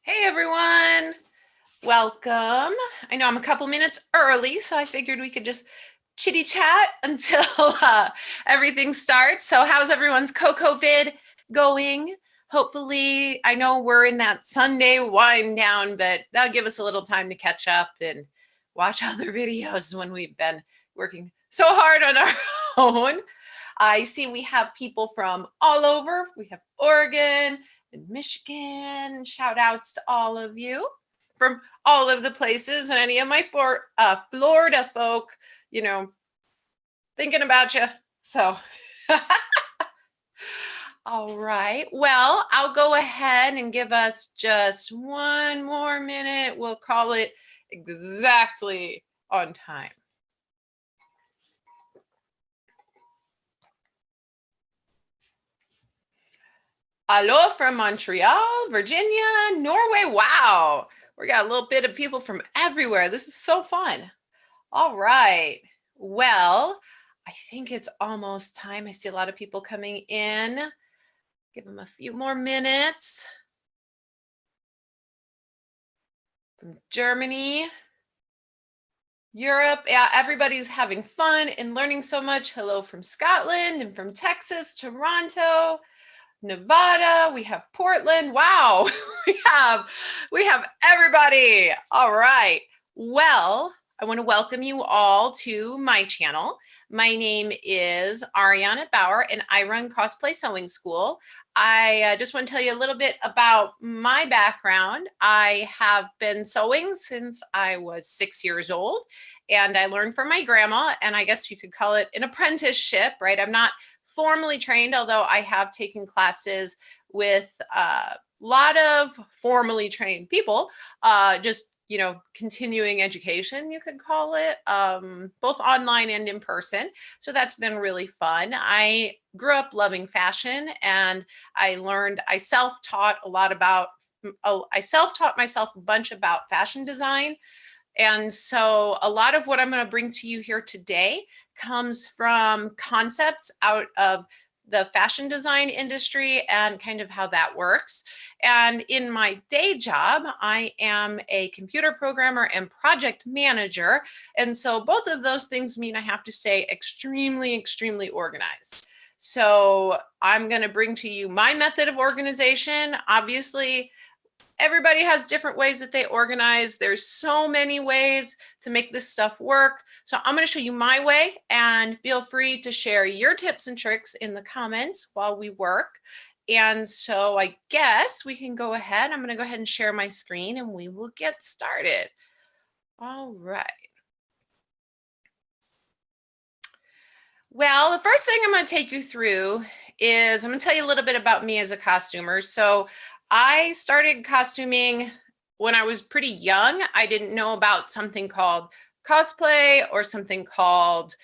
Hey everyone, welcome. I know I'm a couple minutes early, so I figured we could just chitty chat until everything starts. So how's everyone's CoCoVid going? Hopefully, I know we're in that Sunday wind down, but that'll give us a little time to catch up and watch other videos when we've been working so hard on our own. I see we have people from all over. We have Oregon and Michigan. Shout outs to all of you from all of the places, and any of my Florida folk, thinking about you. So, all right. Well, I'll go ahead and give us just one more minute. We'll call it exactly on time. Hello from Montreal, Virginia, Norway. Wow. We got a little bit of people from everywhere. This is so fun. All right. Well, I think it's almost time. I see a lot of people coming in. Give them a few more minutes. From Germany, Europe. Yeah, everybody's having fun and learning so much. Hello from Scotland and from Texas, Toronto, Nevada. We have Portland. Wow. we have everybody. All right. Well, I want to welcome you all to my channel. My name is Ariana Bauer, and I run Cosplay Sewing School. I just want to tell you a little bit about my background. I have been sewing since I was 6 years old, and I learned from my grandma, and I guess you could call it an apprenticeship, right? I'm not formally trained, although I have taken classes with a lot of formally trained people, just continuing education, you could call it, both online and in person. So that's been really fun. I grew up loving fashion, and I self-taught myself a bunch about fashion design. And so a lot of what I'm going to bring to you here today comes from concepts out of the fashion design industry and kind of how that works. And in my day job, I am a computer programmer and project manager. And so both of those things mean I have to stay extremely, extremely organized. So I'm going to bring to you my method of organization. Obviously, everybody has different ways that they organize. There's so many ways to make this stuff work. So I'm going to show you my way, and feel free to share your tips and tricks in the comments while we work. And so I guess we can go ahead. I'm going to go ahead and share my screen, and we will get started. All right. Well, the first thing I'm going to take you through is I'm going to tell you a little bit about me as a costumer. So I started costuming when I was pretty young. I didn't know about something called cosplay or something called,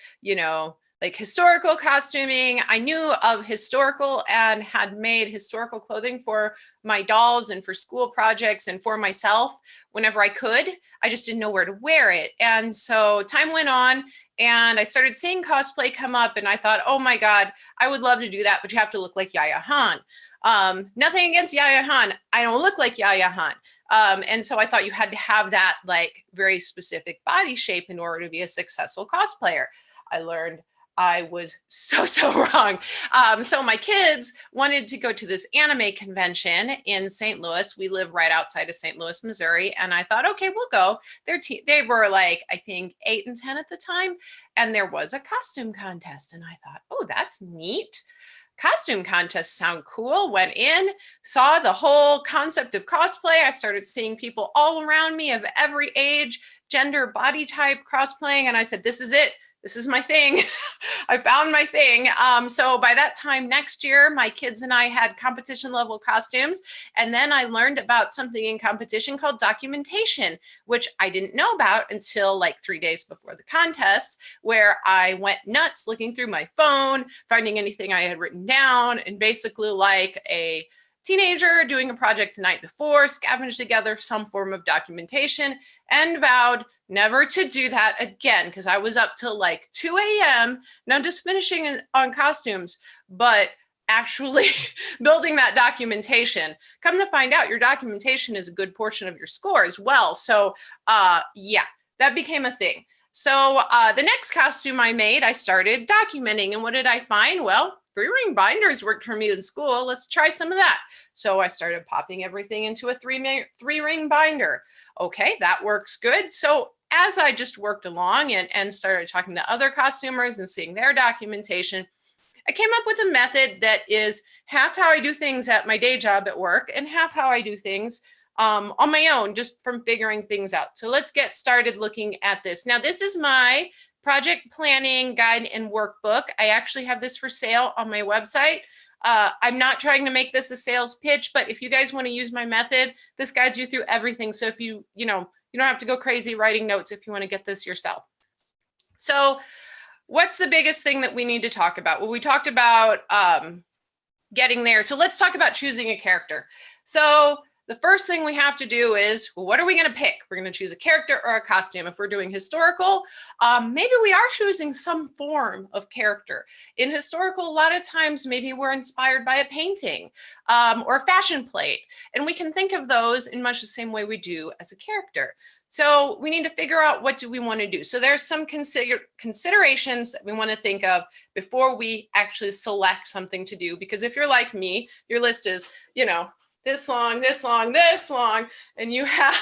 like historical costuming. I knew of historical and had made historical clothing for my dolls and for school projects and for myself whenever I could. I just didn't know where to wear it. And so time went on, and I started seeing cosplay come up, and I thought, oh my God, I would love to do that, but you have to look like Yaya Han. Nothing against Yaya Han. I don't look like Yaya Han. And so I thought you had to have that like very specific body shape in order to be a successful cosplayer. I learned I was so wrong. So my kids wanted to go to this anime convention in St. Louis. We live right outside of St. Louis, Missouri. And I thought, okay, we'll go. They were like, I think 8 and 10 at the time. And there was a costume contest. And I thought, oh, that's neat. Costume contests sound cool. Went in, saw the whole concept of cosplay. I started seeing people all around me of every age, gender, body type cosplaying. And I said, this is it. This is my thing. I found my thing. So by that time next year, my kids and I had competition level costumes. And then I learned about something in competition called documentation, which I didn't know about until like 3 days before the contest, where I went nuts looking through my phone, finding anything I had written down, and basically like a teenager doing a project the night before, scavenged together some form of documentation and vowed never to do that again, because I was up till like 2 a.m., not just finishing on costumes, but actually building that documentation. Come to find out, your documentation is a good portion of your score as well. So yeah, that became a thing. So the next costume I made, I started documenting. And what did I find? Well, 3-ring binders worked for me in school. Let's try some of that. So I started popping everything into a 3-ring binder. Okay, that works good. So as I just worked along and started talking to other costumers and seeing their documentation, I came up with a method that is half how I do things at my day job at work and half how I do things on my own, just from figuring things out. So let's get started looking at this. Now, this is my project planning guide and workbook. I actually have this for sale on my website. I'm not trying to make this a sales pitch, but if you guys want to use my method, this guides you through everything. So if you don't have to go crazy writing notes if you want to get this yourself. So what's the biggest thing that we need to talk about? Well, we talked about getting there. So let's talk about choosing a character. So the first thing we have to do is, well, what are we going to pick? We're going to choose a character or a costume. If we're doing historical, maybe we are choosing some form of character. In historical, a lot of times, maybe we're inspired by a painting or a fashion plate. And we can think of those in much the same way we do as a character. So we need to figure out, what do we want to do? So there's some considerations that we want to think of before we actually select something to do. Because if you're like me, your list is, this long, this long, this long, and you have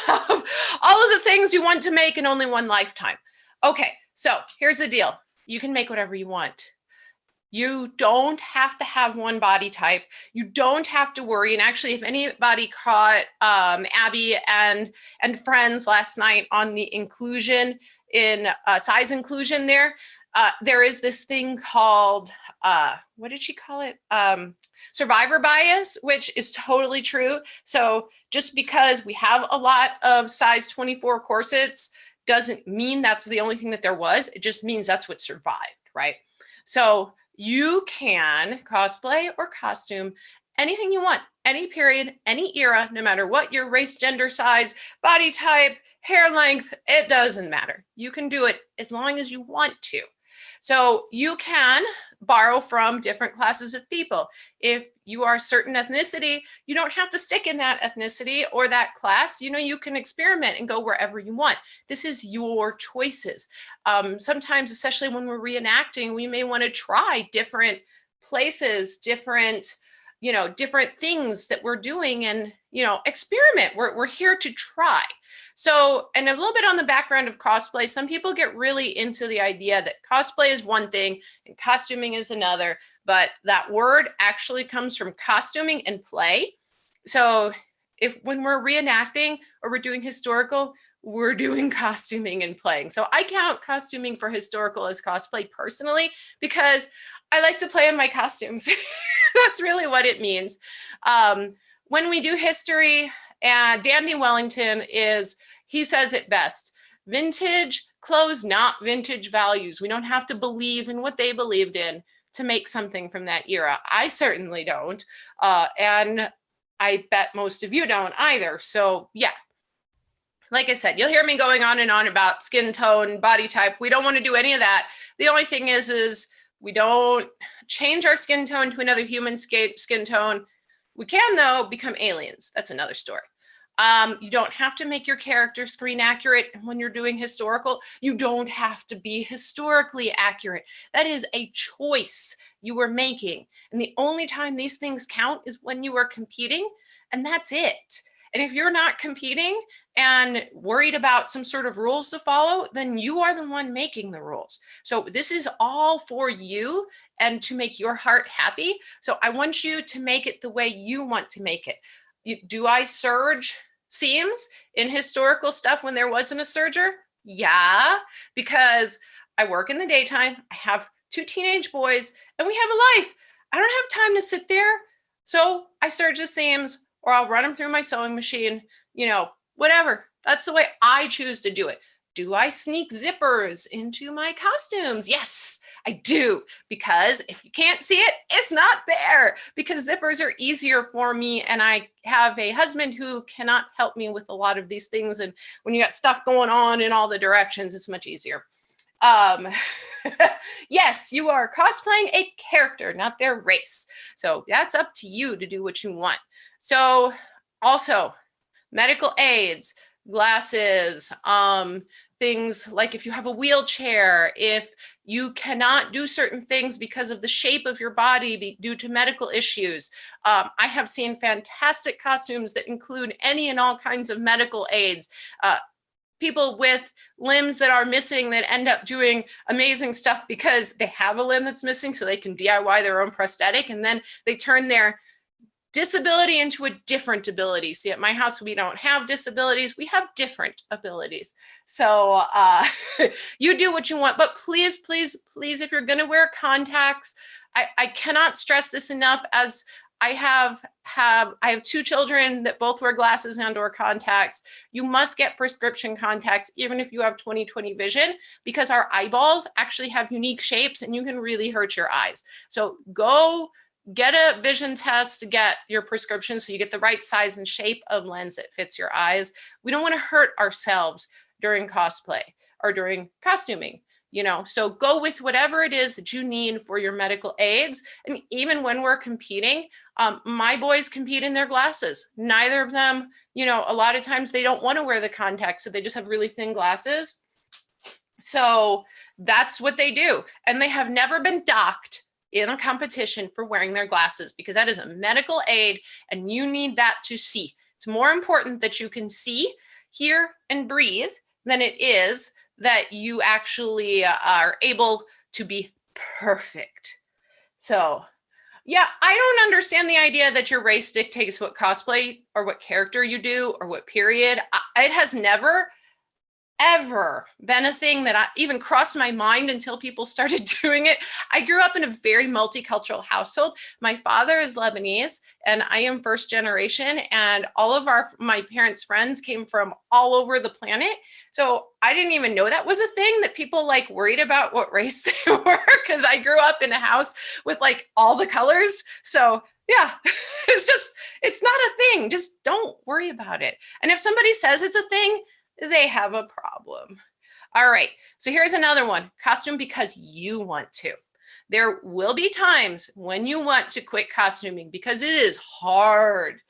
all of the things you want to make in only one lifetime. Okay, so here's the deal. You can make whatever you want. You don't have to have one body type. You don't have to worry. And actually, if anybody caught Abby and friends last night on the inclusion in size inclusion there is this thing called, what did she call it? Survivor bias, which is totally true. So just because we have a lot of size 24 corsets doesn't mean that's the only thing that there was. It just means that's what survived, right? So you can cosplay or costume anything you want, any period, any era, no matter what your race, gender, size, body type, hair length, it doesn't matter. You can do it as long as you want to. So you can borrow from different classes of people. If you are a certain ethnicity, you don't have to stick in that ethnicity or that class. You can experiment and go wherever you want. This is your choices. Sometimes, especially when we're reenacting, we may want to try different places, different things that we're doing and, experiment. We're here to try. So, and a little bit on the background of cosplay, some people get really into the idea that cosplay is one thing and costuming is another, but that word actually comes from costuming and play. So when we're reenacting or we're doing historical, we're doing costuming and playing. So I count costuming for historical as cosplay personally, because I like to play in my costumes. That's really what it means. When we do history, and Dandy Wellington he says it best: vintage clothes, not vintage values. We don't have to believe in what they believed in to make something from that era. I certainly don't. And I bet most of you don't either. So yeah, like I said, you'll hear me going on and on about skin tone, body type. We don't want to do any of that. The only thing is we don't change our skin tone to another human skin tone. We can, though, become aliens. That's another story. You don't have to make your character screen accurate when you're doing historical. You don't have to be historically accurate. That is a choice you are making. And the only time these things count is when you are competing, and that's it. And if you're not competing and worried about some sort of rules to follow, then you are the one making the rules. So this is all for you and to make your heart happy. So I want you to make it the way you want to make it. Do I serge seams in historical stuff when there wasn't a serger? Yeah, because I work in the daytime. I have 2 teenage boys and we have a life. I don't have time to sit there. So I serge the seams, or I'll run them through my sewing machine, whatever. That's the way I choose to do it. Do I sneak zippers into my costumes? Yes, I do. Because if you can't see it, it's not there. Because zippers are easier for me. And I have a husband who cannot help me with a lot of these things. And when you got stuff going on in all the directions, it's much easier. Um, yes, you are cosplaying a character, not their race. So that's up to you to do what you want. So also medical aids, glasses, things like if you have a wheelchair, if you cannot do certain things because of the shape of your body due to medical issues. I have seen fantastic costumes that include any and all kinds of medical aids. People with limbs that are missing that end up doing amazing stuff because they have a limb that's missing, so they can DIY their own prosthetic, and then they turn their disability into a different ability. See, at my house, we don't have disabilities, we have different abilities. So you do what you want, but please, please, please, if you're gonna wear contacts, I cannot stress this enough, as I have 2 children that both wear glasses and or contacts. You must get prescription contacts, even if you have 20/20 vision, because our eyeballs actually have unique shapes and you can really hurt your eyes. So go get a vision test to get your prescription so you get the right size and shape of lens that fits your eyes. We don't want to hurt ourselves during cosplay or during costuming. So go with whatever it is that you need for your medical aids. And even when we're competing, my boys compete in their glasses. Neither of them, a lot of times they don't want to wear the contacts, so they just have really thin glasses. So that's what they do. And they have never been docked in a competition for wearing their glasses, because that is a medical aid and you need that to see. It's more important that you can see, hear, and breathe than it is that you actually are able to be perfect. So yeah, I don't understand the idea that your race dictates what cosplay or what character you do or what period. It has never, ever been a thing that I even crossed my mind until people started doing it. I grew up in a very multicultural household. My father is Lebanese and I am first generation, and all of my parents' friends came from all over the planet. So I didn't even know that was a thing, that people like worried about what race they were, because I grew up in a house with like all the colors. So yeah, it's not a thing. Just don't worry about it. And if somebody says it's a thing, they have a problem. All right, so here's another one. Costume because you want to. There will be times when you want to quit costuming because it is hard.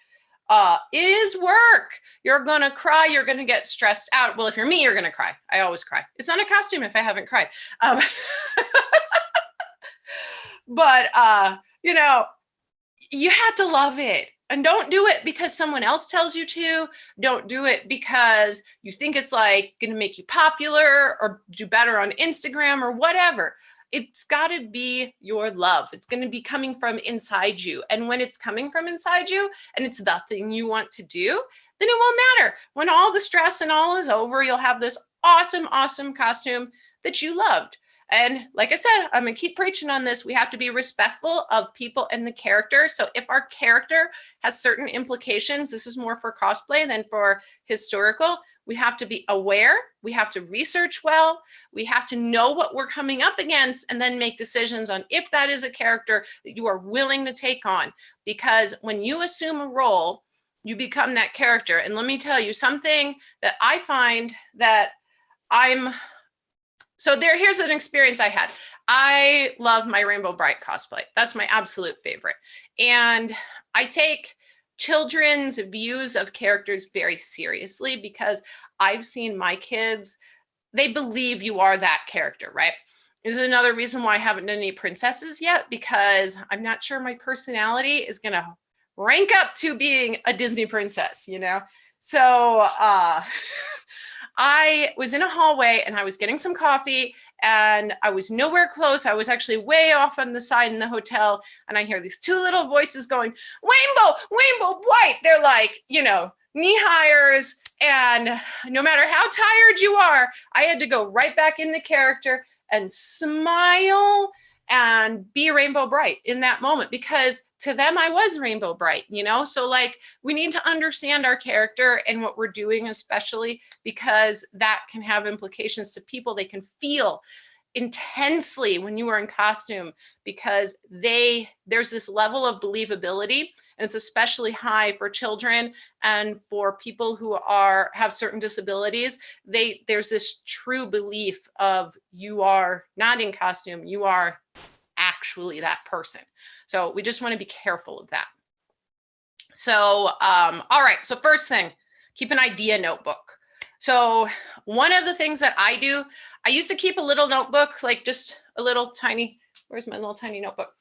It is work. You're gonna cry, you're gonna get stressed out. Well, if you're me, you're gonna cry. I always cry. It's not a costume if I haven't cried. But you had to love it. And don't do it because someone else tells you to. Don't do it because you think it's like going to make you popular or do better on Instagram or whatever. It's got to be your love. It's going to be coming from inside you. And when it's coming from inside you and it's the thing you want to do, then it won't matter. When all the stress and all is over, you'll have this awesome, awesome costume that you loved. And like I said, I'm going to keep preaching on this. We have to be respectful of people and the character. So if our character has certain implications, this is more for cosplay than for historical, we have to be aware. We have to research well. We have to know what we're coming up against and then make decisions on if that is a character that you are willing to take on. Because when you assume a role, you become that character. And let me tell you something that I find that here's an experience I had. I love my Rainbow Bright cosplay. That's my absolute favorite. And I take children's views of characters very seriously because I've seen my kids, they believe you are that character, right? This is another reason why I haven't done any princesses yet, because I'm not sure my personality is going to rank up to being a Disney princess, So I was in a hallway and I was getting some coffee and I was nowhere close. I was actually way off on the side in the hotel. And I hear these 2 little voices going, Rainbow, Rainbow Bright. They're like, knee highers. And no matter how tired you are, I had to go right back in the character and smile and be Rainbow Bright in that moment, because to them I was Rainbow Bright, so like we need to understand our character and what we're doing, especially because that can have implications to people. They can feel intensely when you are in costume because there's this level of believability And it's especially high for children and for people who have certain disabilities. There's this true belief of you are not in costume, you are actually that person. So we just want to be careful of that. So, all right. So first thing, keep an idea notebook. So one of the things that I do, I used to keep a little notebook, like just a little tiny, where's my little tiny notebook?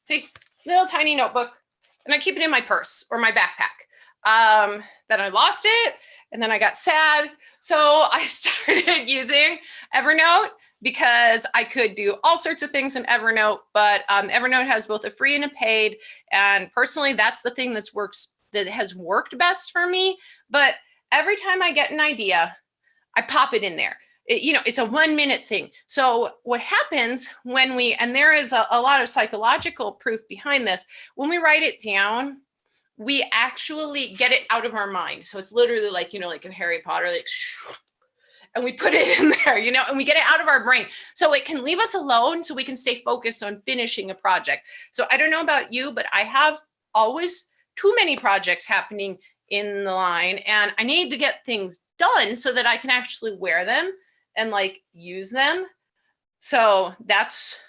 See, little tiny notebook, and I keep it in my purse or my backpack. Then I lost it, and then I got sad. So I started using Evernote because I could do all sorts of things in Evernote, but Evernote has both a free and a paid. And personally, that's the thing that has worked best for me. But every time I get an idea, I pop it in there. It's a 1 minute thing. So what happens when and there is a lot of psychological proof behind this, when we write it down, we actually get it out of our mind. So it's literally like, like in Harry Potter, like, and we put it in there, and we get it out of our brain. So it can leave us alone so we can stay focused on finishing a project. So I don't know about you, but I have always too many projects happening in the line, and I need to get things done so that I can actually wear them and like use them. So that's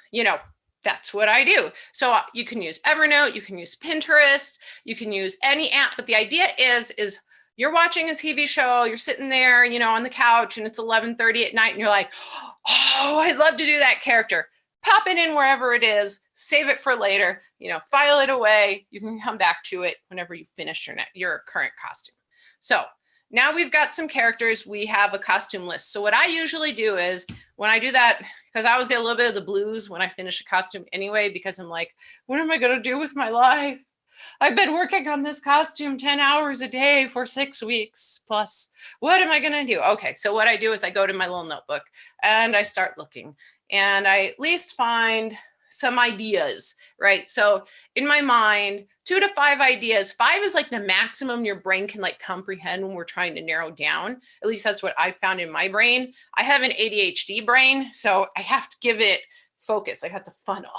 what I do. So you can use Evernote, you can use Pinterest, you can use any app, but the idea is you're watching a TV show, you're sitting there, on the couch, and it's 11:30 at night, and you're like, oh, I'd love to do that character. Pop it in wherever it is, save it for later, file it away. You can come back to it whenever you finish your current costume. So now we've got some characters, we have a costume list. So what I usually do is when I do that, because I always get a little bit of the blues when I finish a costume anyway, because I'm like, what am I going to do with my life? I've been working on this costume 10 hours a day for 6 weeks plus. What am I going to do? Okay, so what I do is I go to my little notebook and I start looking, and I at least find some ideas, right? So in my mind, 2 to 5 ideas. 5 is like the maximum your brain can like comprehend when we're trying to narrow down. At least that's what I found in my brain. I have an ADHD brain, so I have to give it focus. I have to funnel.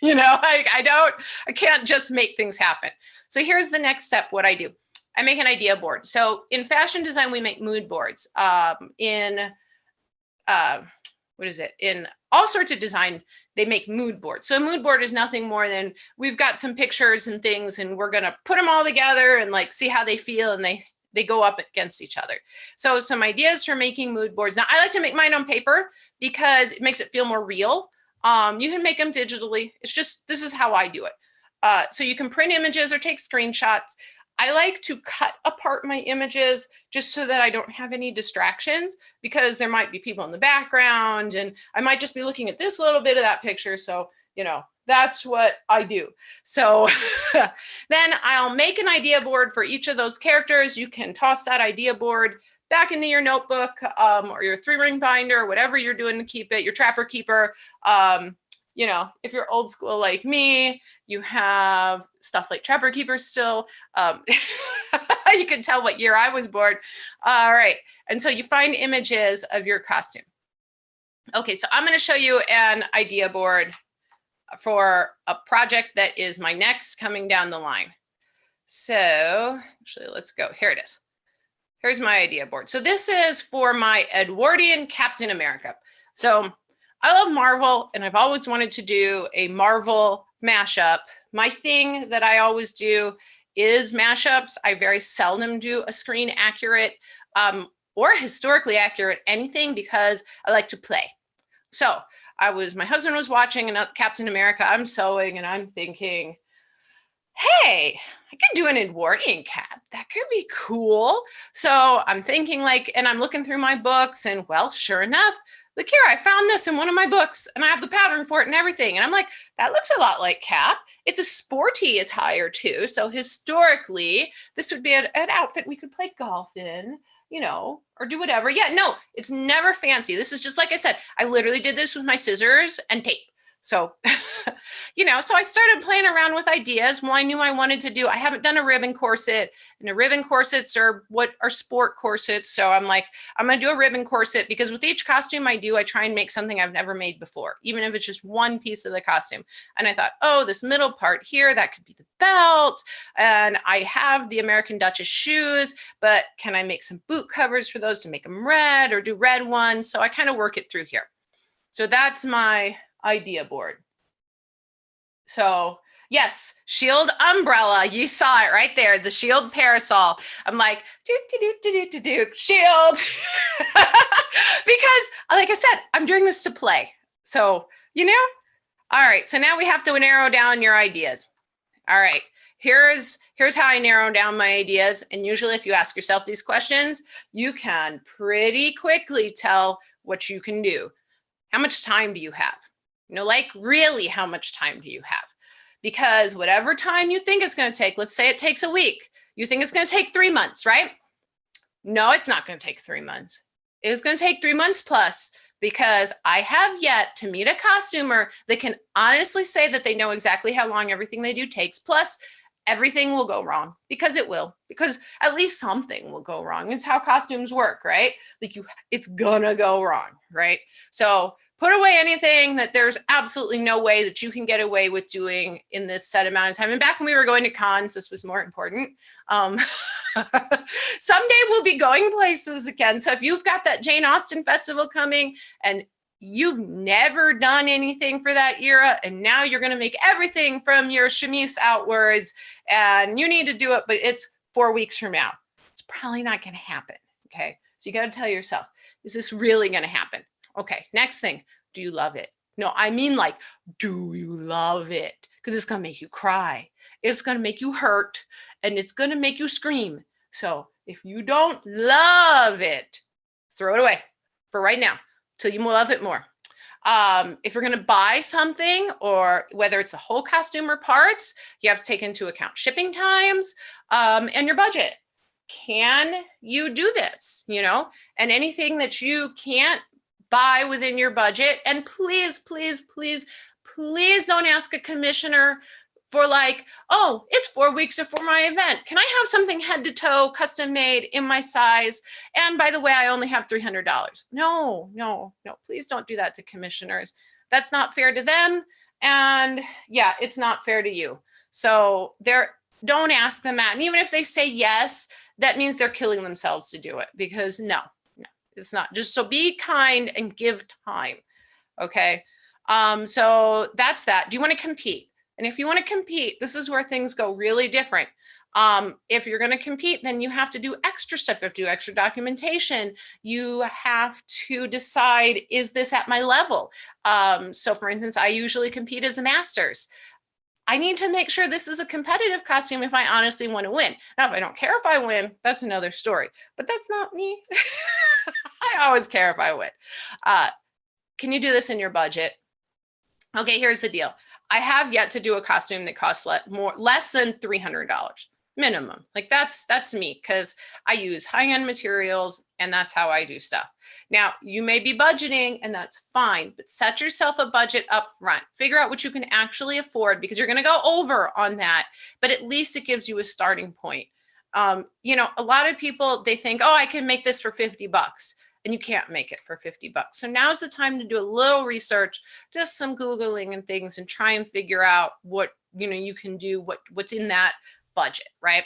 I can't just make things happen. So here's the next step. What I do, I make an idea board. So in fashion design, we make mood boards. In all sorts of design, they make mood boards. So a mood board is nothing more than we've got some pictures and things, and we're going to put them all together and like see how they feel, and they go up against each other. So some ideas for making mood boards. Now I like to make mine on paper because it makes it feel more real. You can make them digitally. It's just, this is how I do it. So you can print images or take screenshots. I like to cut apart my images just so that I don't have any distractions, because there might be people in the background and I might just be looking at this little bit of that picture. So, that's what I do. So then I'll make an idea board for each of those characters. You can toss that idea board back into your notebook or your 3-ring binder, whatever you're doing to keep it, your trapper keeper. If you're old school like me, you have stuff like trapper keeper still. You can tell what year I was born. All right. And so you find images of your costume. Okay, so I'm going to show you an idea board for a project that is my next coming down the line. So actually, let's go. Here it is. Here's my idea board. So this is for my Edwardian Captain America. So I love Marvel, and I've always wanted to do a Marvel mashup. My thing that I always do is mashups. I very seldom do a screen accurate or historically accurate anything, because I like to play. So my husband was watching another Captain America. I'm sewing and I'm thinking, hey, I could do an Edwardian cap. That could be cool. So I'm thinking and I'm looking through my books, and well, sure enough, look here, I found this in one of my books and I have the pattern for it and everything. And I'm like, that looks a lot like Cap. It's a sporty attire too. So historically, this would be an outfit we could play golf in, or do whatever. Yeah, no, it's never fancy. This is just, like I said, I literally did this with my scissors and tape. So, so I started playing around with ideas. Well, I knew I wanted to do, I haven't done a ribbon corset, and the ribbon corsets are what are sport corsets. So I'm like, I'm going to do a ribbon corset because with each costume I do, I try and make something I've never made before, even if it's just one piece of the costume. And I thought, oh, this middle part here, that could be the belt. And I have the American Duchess shoes, but can I make some boot covers for those to make them red or do red ones? So I kind of work it through here. So that's my idea board. So yes, shield umbrella. You saw it right there, the shield parasol. I'm like, shield. Because like I said, I'm doing this to play. So, all right. So now we have to narrow down your ideas. All right. Here's how I narrow down my ideas. And usually if you ask yourself these questions, you can pretty quickly tell what you can do. How much time do you have? Like really, how much time do you have? Because whatever time you think it's going to take, let's say it takes a week. You think it's going to take 3 months, right? No, it's not going to take 3 months. It's going to take 3 months plus, because I have yet to meet a costumer that can honestly say that they know exactly how long everything they do takes. Plus, everything will go wrong, because it will, because at least something will go wrong. It's how costumes work, right? Like it's gonna go wrong, right? So put away anything that there's absolutely no way that you can get away with doing in this set amount of time. And back when we were going to cons, this was more important. Someday we'll be going places again. So if you've got that Jane Austen festival coming and you've never done anything for that era, and now you're going to make everything from your chemise outwards, and you need to do it, but it's 4 weeks from now. It's probably not going to happen. Okay. So you got to tell yourself, is this really going to happen? Okay. Next thing. Do you love it? No, I mean like, do you love it? Because it's going to make you cry. It's going to make you hurt, and it's going to make you scream. So if you don't love it, throw it away for right now till you love it more. If you're going to buy something, or whether it's the whole costume or parts, you have to take into account shipping times and your budget. Can you do this? And anything that you can't buy within your budget, and please, please, please, please don't ask a commissioner for like, oh, it's 4 weeks before my event. Can I have something head to toe, custom made in my size? And by the way, I only have $300. No, please don't do that to commissioners. That's not fair to them. And yeah, it's not fair to you. So don't ask them that. And even if they say yes, that means they're killing themselves to do it, because no, it's not. Just so be kind and give time. Okay. So that's that. Do you want to compete? And if you want to compete, this is where things go really different. If you're going to compete, then you have to do extra stuff. You have to do extra documentation. You have to decide, is this at my level? So for instance, I usually compete as a master's. I need to make sure this is a competitive costume if I honestly want to win. Now, if I don't care if I win, that's another story, but that's not me. I always care if I win. Can you do this in your budget? Okay, here's the deal. I have yet to do a costume that costs less than $300 minimum. Like that's me, because I use high-end materials, and that's how I do stuff. Now, you may be budgeting, and that's fine, but set yourself a budget up front. Figure out what you can actually afford, because you're going to go over on that, but at least it gives you a starting point. A lot of people, they think, oh, I can make this for $50. And you can't make it for $50. So now's the time to do a little research, just some Googling and things, and try and figure out what, you can do, what's in that budget, right?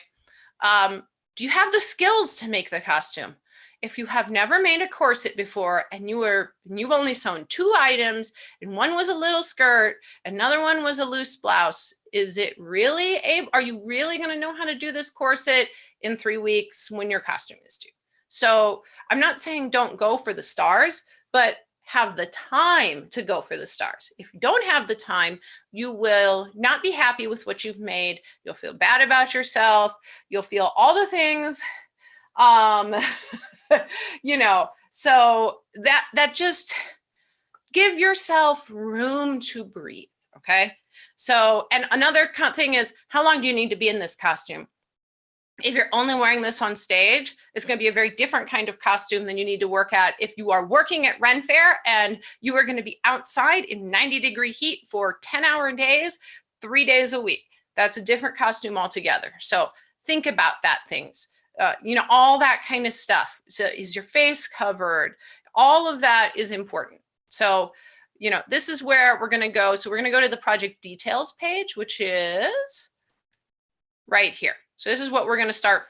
Do you have the skills to make the costume? If you have never made a corset before, and you've only sewn 2 items, and one was a little skirt, another one was a loose blouse, are you really going to know how to do this corset in 3 weeks when your costume is due? So I'm not saying don't go for the stars, but have the time to go for the stars. If you don't have the time, you will not be happy with what you've made. You'll feel bad about yourself. You'll feel all the things, so that just give yourself room to breathe. Okay. So, and another thing is, how long do you need to be in this costume? If you're only wearing this on stage, it's going to be a very different kind of costume than you need to work at if you are working at Ren Fair and you are going to be outside in 90-degree heat for 10-hour days, 3 days a week. That's a different costume altogether. So think about that things, you know, all that kind of stuff. So is your face covered? All of that is important. So, you know, this is where we're going to go. So we're going to go to the project details page, which is right here. So this is what we're going to start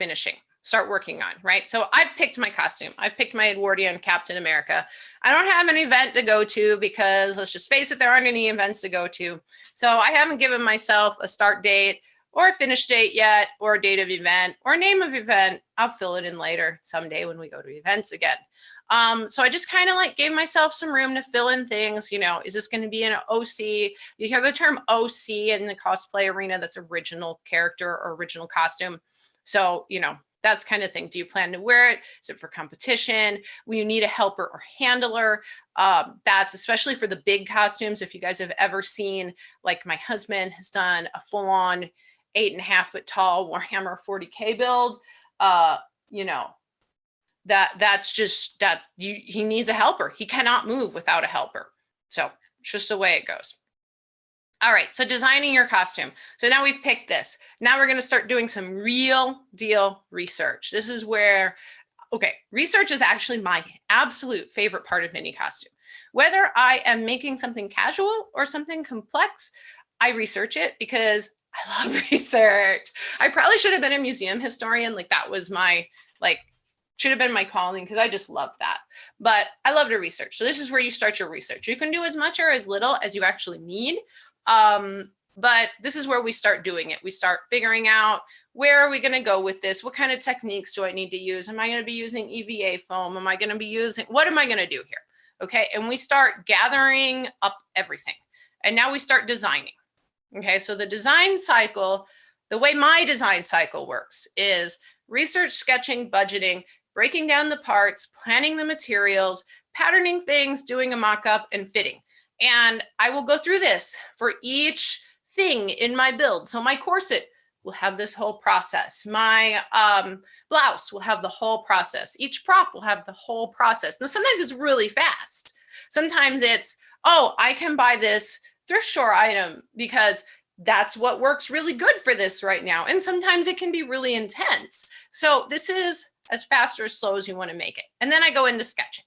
working on, right? So I've picked my costume. I've picked my Edwardian Captain America. I don't have an event to go to because let's just face it, there aren't any events to go to. So I haven't given myself a start date or a finish date yet, or a date of event or name of event. I'll fill it in later someday when we go to events again. So I just kind of like gave myself some room to fill in things, you know, is this going to be an OC? You hear the term OC in the cosplay arena, that's original character or original costume. So, you know, that's kind of thing. Do you plan to wear it? Is it for competition? Will you need a helper or handler? That's especially for the big costumes. If you guys have ever seen, like my husband has done a full-on 8.5 foot tall Warhammer 40K build, you know, that's just that he needs a helper. He cannot move without a helper. So it's just the way it goes. All right, so designing your costume. So now we've picked this. Now we're going to start doing some real deal research. This is where, okay, research is actually my absolute favorite part of any costume. Whether I am making something casual or something complex, I research it because I love research. I probably should have been a museum historian. Like that was my, like, should have been my calling because I just love that. But I love to research. So this is where you start your research. You can do as much or as little as you actually need. But this is where we start doing it. We start figuring out, where are we going to go with this? What kind of techniques do I need to use? Am I going to be using EVA foam? Am I going to be using, what am I going to do here? Okay. And we start gathering up everything. And now we start designing. Okay. So the design cycle, the way my design cycle works is research, sketching, budgeting, breaking down the parts, planning the materials, patterning things, doing a mock-up, and fitting. And I will go through this for each thing in my build. So my corset will have this whole process. My blouse will have the whole process. Each prop will have the whole process. Now, sometimes it's really fast. Sometimes it's, oh, I can buy this thrift store item because that's what works really good for this right now. And sometimes it can be really intense. So this is as fast or as slow as you want to make it. And then I go into sketching.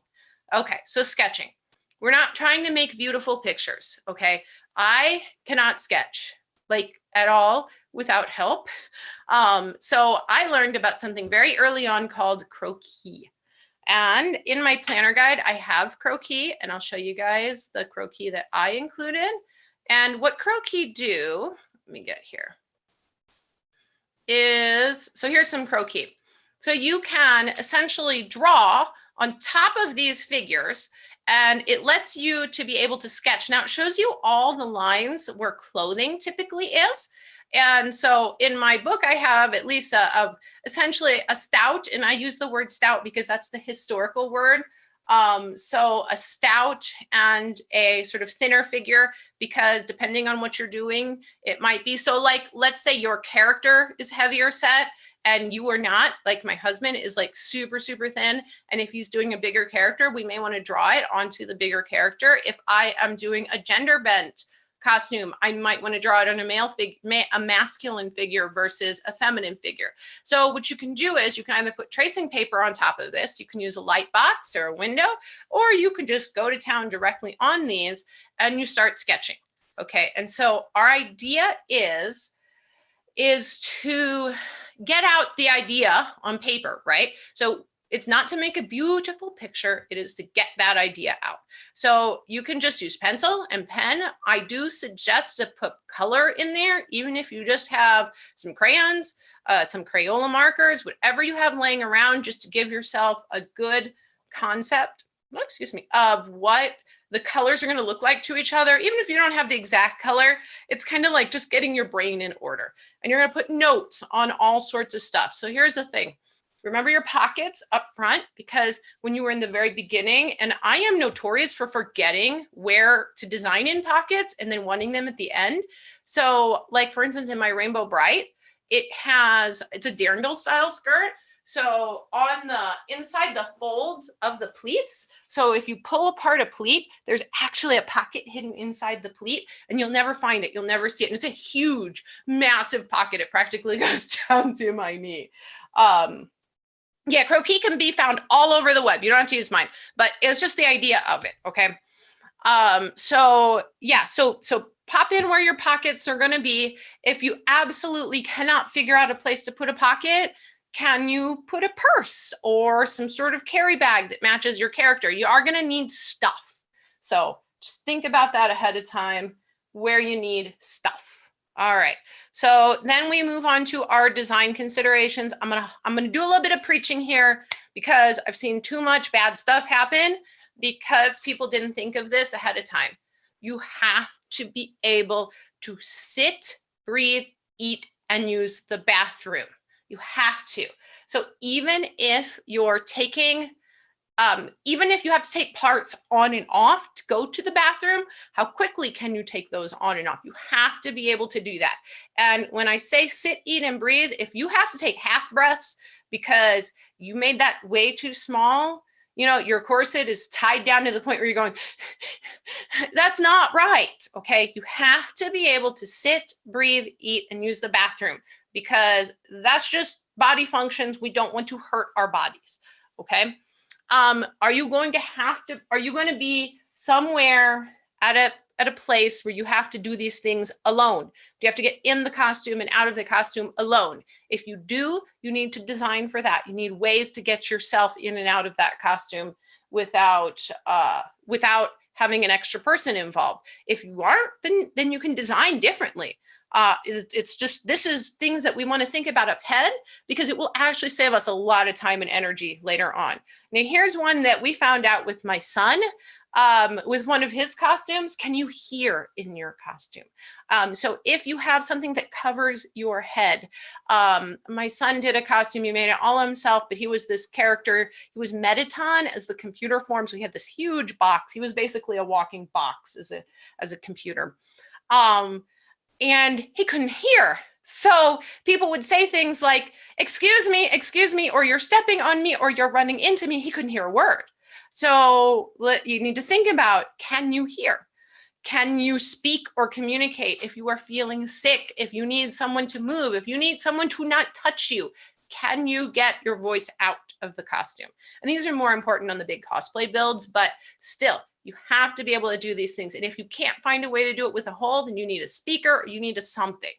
Okay, so sketching. We're not trying to make beautiful pictures, okay? I cannot sketch, like at all, without help. So I learned about something very early on called croquis. And in my planner guide, I have croquis, and I'll show you guys the croquis that I included. And what croquis do, let me get here, is, so here's some croquis. So you can essentially draw on top of these figures, and it lets you to be able to sketch. Now it shows you all the lines where clothing typically is. And so in my book, I have at least essentially a stout, and I use the word stout because that's the historical word. So a stout and a sort of thinner figure, because depending on what you're doing, it might be. So like, let's say your character is heavier set and you are not, like my husband is like super, super thin. And if he's doing a bigger character, we may want to draw it onto the bigger character. If I am doing a gender bent costume, I might want to draw it on a masculine figure versus a feminine figure. So what you can do is you can either put tracing paper on top of this, you can use a light box or a window, or you can just go to town directly on these and you start sketching. Okay, and so our idea is to get out the idea on paper, right? So it's not to make a beautiful picture, it is to get that idea out. So you can just use pencil and pen. I do suggest to put color in there, even if you just have some crayons, some Crayola markers, whatever you have laying around, just to give yourself a good concept, of what the colors are going to look like to each other. Even if you don't have the exact color, it's kind of like just getting your brain in order. And you're going to put notes on all sorts of stuff. So here's the thing. Remember your pockets up front, because when you were in the very beginning, and I am notorious for forgetting where to design in pockets and then wanting them at the end. So like, for instance, in my Rainbow Bright, it's a dirndl style skirt. So on the inside, the folds of the pleats, so if you pull apart a pleat, there's actually a pocket hidden inside the pleat, and you'll never find it. You'll never see it. And it's a huge, massive pocket. It practically goes down to my knee. Yeah, croquis can be found all over the web. You don't have to use mine, but it's just the idea of it, okay? So pop in where your pockets are gonna be. If you absolutely cannot figure out a place to put a pocket, can you put a purse or some sort of carry bag that matches your character? You are gonna need stuff. So just think about that ahead of time, where you need stuff. All right, so then we move on to our design considerations. I'm gonna do a little bit of preaching here because I've seen too much bad stuff happen because people didn't think of this ahead of time. You have to be able to sit, breathe, eat, and use the bathroom. You have to. So even if you're taking, even if you have to take parts on and off to go to the bathroom, how quickly can you take those on and off? You have to be able to do that. And when I say sit, eat, and breathe, if you have to take half breaths because you made that way too small, you know, your corset is tied down to the point where you're going, that's not right, okay? You have to be able to sit, breathe, eat, and use the bathroom because that's just body functions. We don't want to hurt our bodies, okay? Are you going to be somewhere at a place where you have to do these things alone? Do you have to get in the costume and out of the costume alone? If you do, you need to design for that. You need ways to get yourself in and out of that costume without having an extra person involved. If you aren't, then you can design differently. It's just, this is things that we want to think about up ahead because it will actually save us a lot of time and energy later on. Now, here's one that we found out with my son, with one of his costumes. Can you hear in your costume? So if you have something that covers your head, my son did a costume, he made it all himself, but he was this character, he was Metaton as the computer form. So he had this huge box. He was basically a walking box as a computer. And he couldn't hear. So people would say things like, excuse me, or you're stepping on me, or you're running into me. He couldn't hear a word. So you need to think about, can you hear? Can you speak or communicate if you are feeling sick, if you need someone to move, if you need someone to not touch you? Can you get your voice out of the costume? And these are more important on the big cosplay builds, but still, you have to be able to do these things. And if you can't find a way to do it with a hole, then you need a speaker, or you need a something,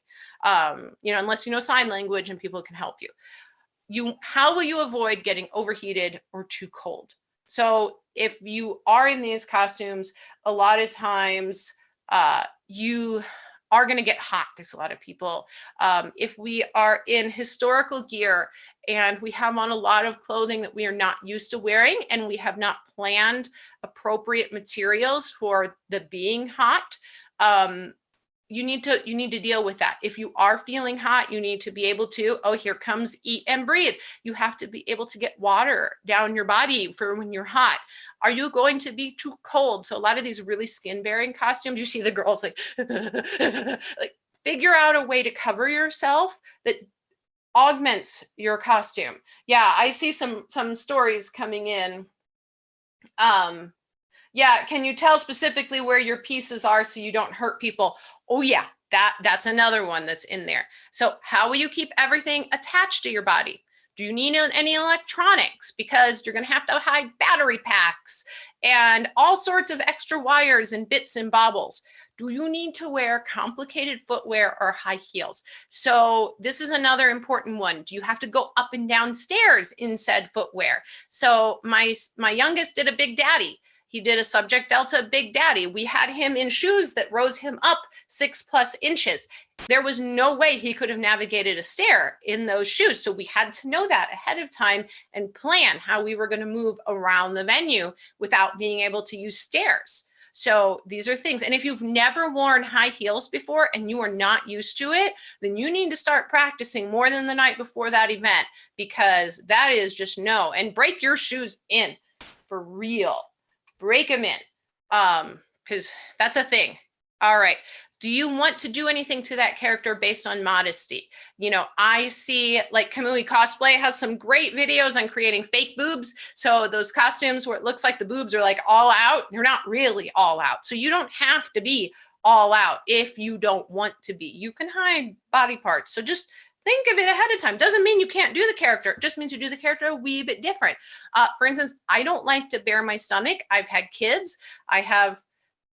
unless you know sign language and people can help you. How will you avoid getting overheated or too cold? So if you are in these costumes, a lot of times you are going to get hot. There's a lot of people. If we are in historical gear and we have on a lot of clothing that we are not used to wearing, and we have not planned appropriate materials for the being hot, you need to deal with that. If you are feeling hot, you need to be able to, oh, here comes eat and breathe. You have to be able to get water down your body for when you're hot. Are you going to be too cold? So a lot of these really skin bearing costumes, you see the girls like, like figure out a way to cover yourself that augments your costume. Yeah, I see some stories coming in. Yeah, can you tell specifically where your pieces are so you don't hurt people? Oh yeah, that's another one that's in there. So how will you keep everything attached to your body? Do you need any electronics? Because you're gonna have to hide battery packs and all sorts of extra wires and bits and bobbles. Do you need to wear complicated footwear or high heels? So this is another important one. Do you have to go up and down stairs in said footwear? So my youngest did a Big Daddy. He did a Subject Delta Big Daddy. We had him in shoes that rose him up 6+ inches. There was no way he could have navigated a stair in those shoes. So we had to know that ahead of time and plan how we were going to move around the venue without being able to use stairs. So these are things. And if you've never worn high heels before and you are not used to it, then you need to start practicing more than the night before that event, because that is just no. And break your shoes in for real. Break them in, because that's a thing. All right. Do you want to do anything to that character based on modesty? You know, I see like Kamui Cosplay has some great videos on creating fake boobs. So those costumes where it looks like the boobs are like all out, they're not really all out. So you don't have to be all out if you don't want to be. You can hide body parts. So just think of it ahead of time. Doesn't mean you can't do the character. It just means you do the character a wee bit different. For instance, I don't like to bare my stomach. I've had kids. I have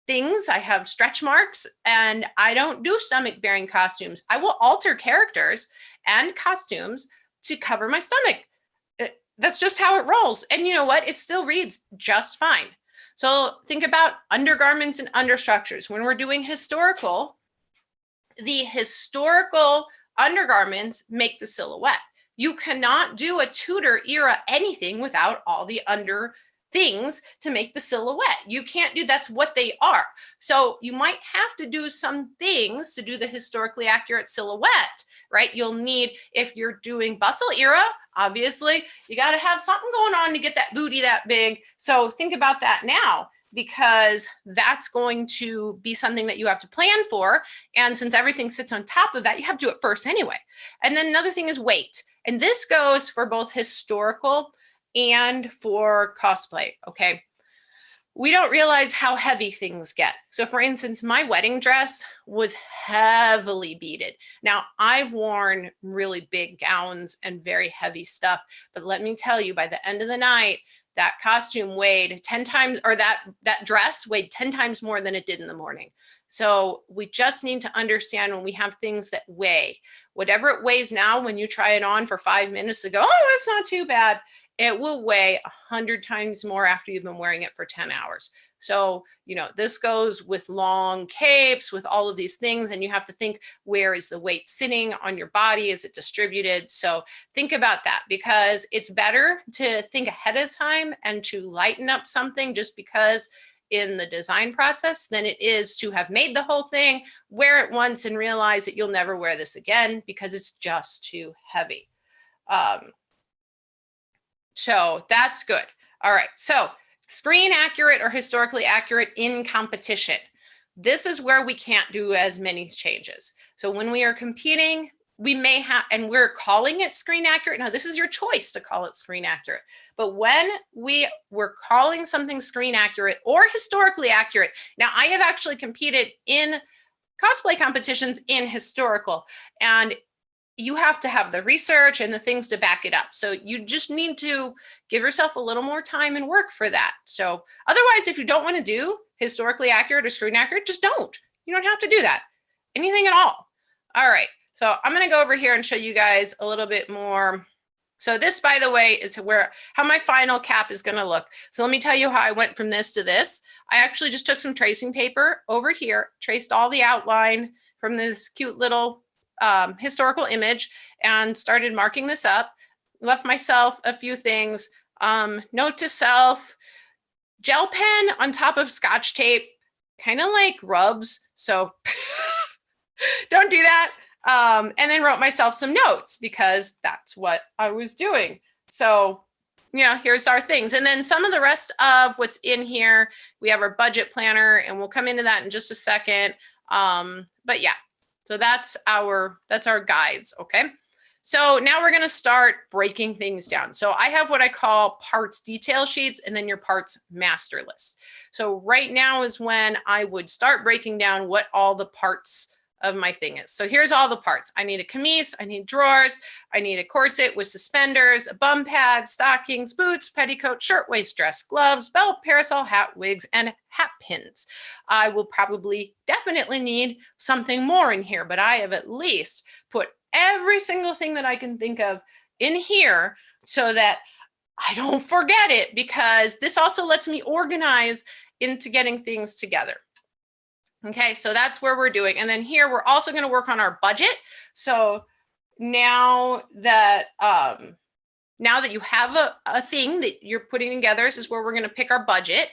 things. I have stretch marks, and I don't do stomach bearing costumes. I will alter characters and costumes to cover my stomach. That's just how it rolls. And you know what? It still reads just fine. So think about undergarments and understructures. When we're doing historical, the historical undergarments make the silhouette. You cannot do a Tudor era anything without all the under things to make the silhouette. You can't do, that's what they are. So you might have to do some things to do the historically accurate silhouette, right? You'll need, if you're doing bustle era, obviously you got to have something going on to get that booty that big. So think about that now, because that's going to be something that you have to plan for. And since everything sits on top of that, you have to do it first anyway. And then another thing is weight. And this goes for both historical and for cosplay, okay? We don't realize how heavy things get. So for instance, my wedding dress was heavily beaded. Now I've worn really big gowns and very heavy stuff, but let me tell you, by the end of the night, that costume weighed 10 times, or that dress weighed 10 times more than it did in the morning. So we just need to understand when we have things that weigh, whatever it weighs now, when you try it on for 5 minutes to go, oh, it's not too bad, it will weigh 100 times more after you've been wearing it for 10 hours. So, you know, this goes with long capes, with all of these things, and you have to think, where is the weight sitting on your body? Is it distributed? So think about that, because it's better to think ahead of time and to lighten up something just because in the design process than it is to have made the whole thing, wear it once and realize that you'll never wear this again because it's just too heavy. So that's good. All right. So screen accurate or historically accurate in competition. This is where we can't do as many changes. So when we are competing, we may have, and we're calling it screen accurate. Now, this is your choice to call it screen accurate. But when we're calling something screen accurate or historically accurate, now I have actually competed in cosplay competitions in historical, and you have to have the research and the things to back it up. So you just need to give yourself a little more time and work for that. So otherwise, if you don't want to do historically accurate or screen accurate, just don't. You don't have to do that. Anything at all. All right. So I'm going to go over here and show you guys a little bit more. So this, by the way, is how my final cap is going to look. So let me tell you how I went from this to this. I actually just took some tracing paper over here, traced all the outline from this cute little historical image and started marking this up. Left myself a few things. Note to self, gel pen on top of Scotch tape, kind of like rubs. So don't do that. And then wrote myself some notes because that's what I was doing. So, you know, here's our things. And then some of the rest of what's in here, we have our budget planner, and we'll come into that in just a second. But yeah. So that's our guides, okay? So now we're going to start breaking things down. So I have what I call parts detail sheets and then your parts master list. So right now is when I would start breaking down what all the parts of my thing is. So here's all the parts. I need a camise, I need drawers, I need a corset with suspenders, a bum pad, stockings, boots, petticoat, shirtwaist dress, gloves, belt, parasol, hat, wigs, and hat pins. I will probably definitely need something more in here, but I have at least put every single thing that I can think of in here so that I don't forget it, because this also lets me organize into getting things together. Okay, so that's where we're doing. And then here, we're also going to work on our budget. So now that you have a thing that you're putting together, this is where we're going to pick our budget.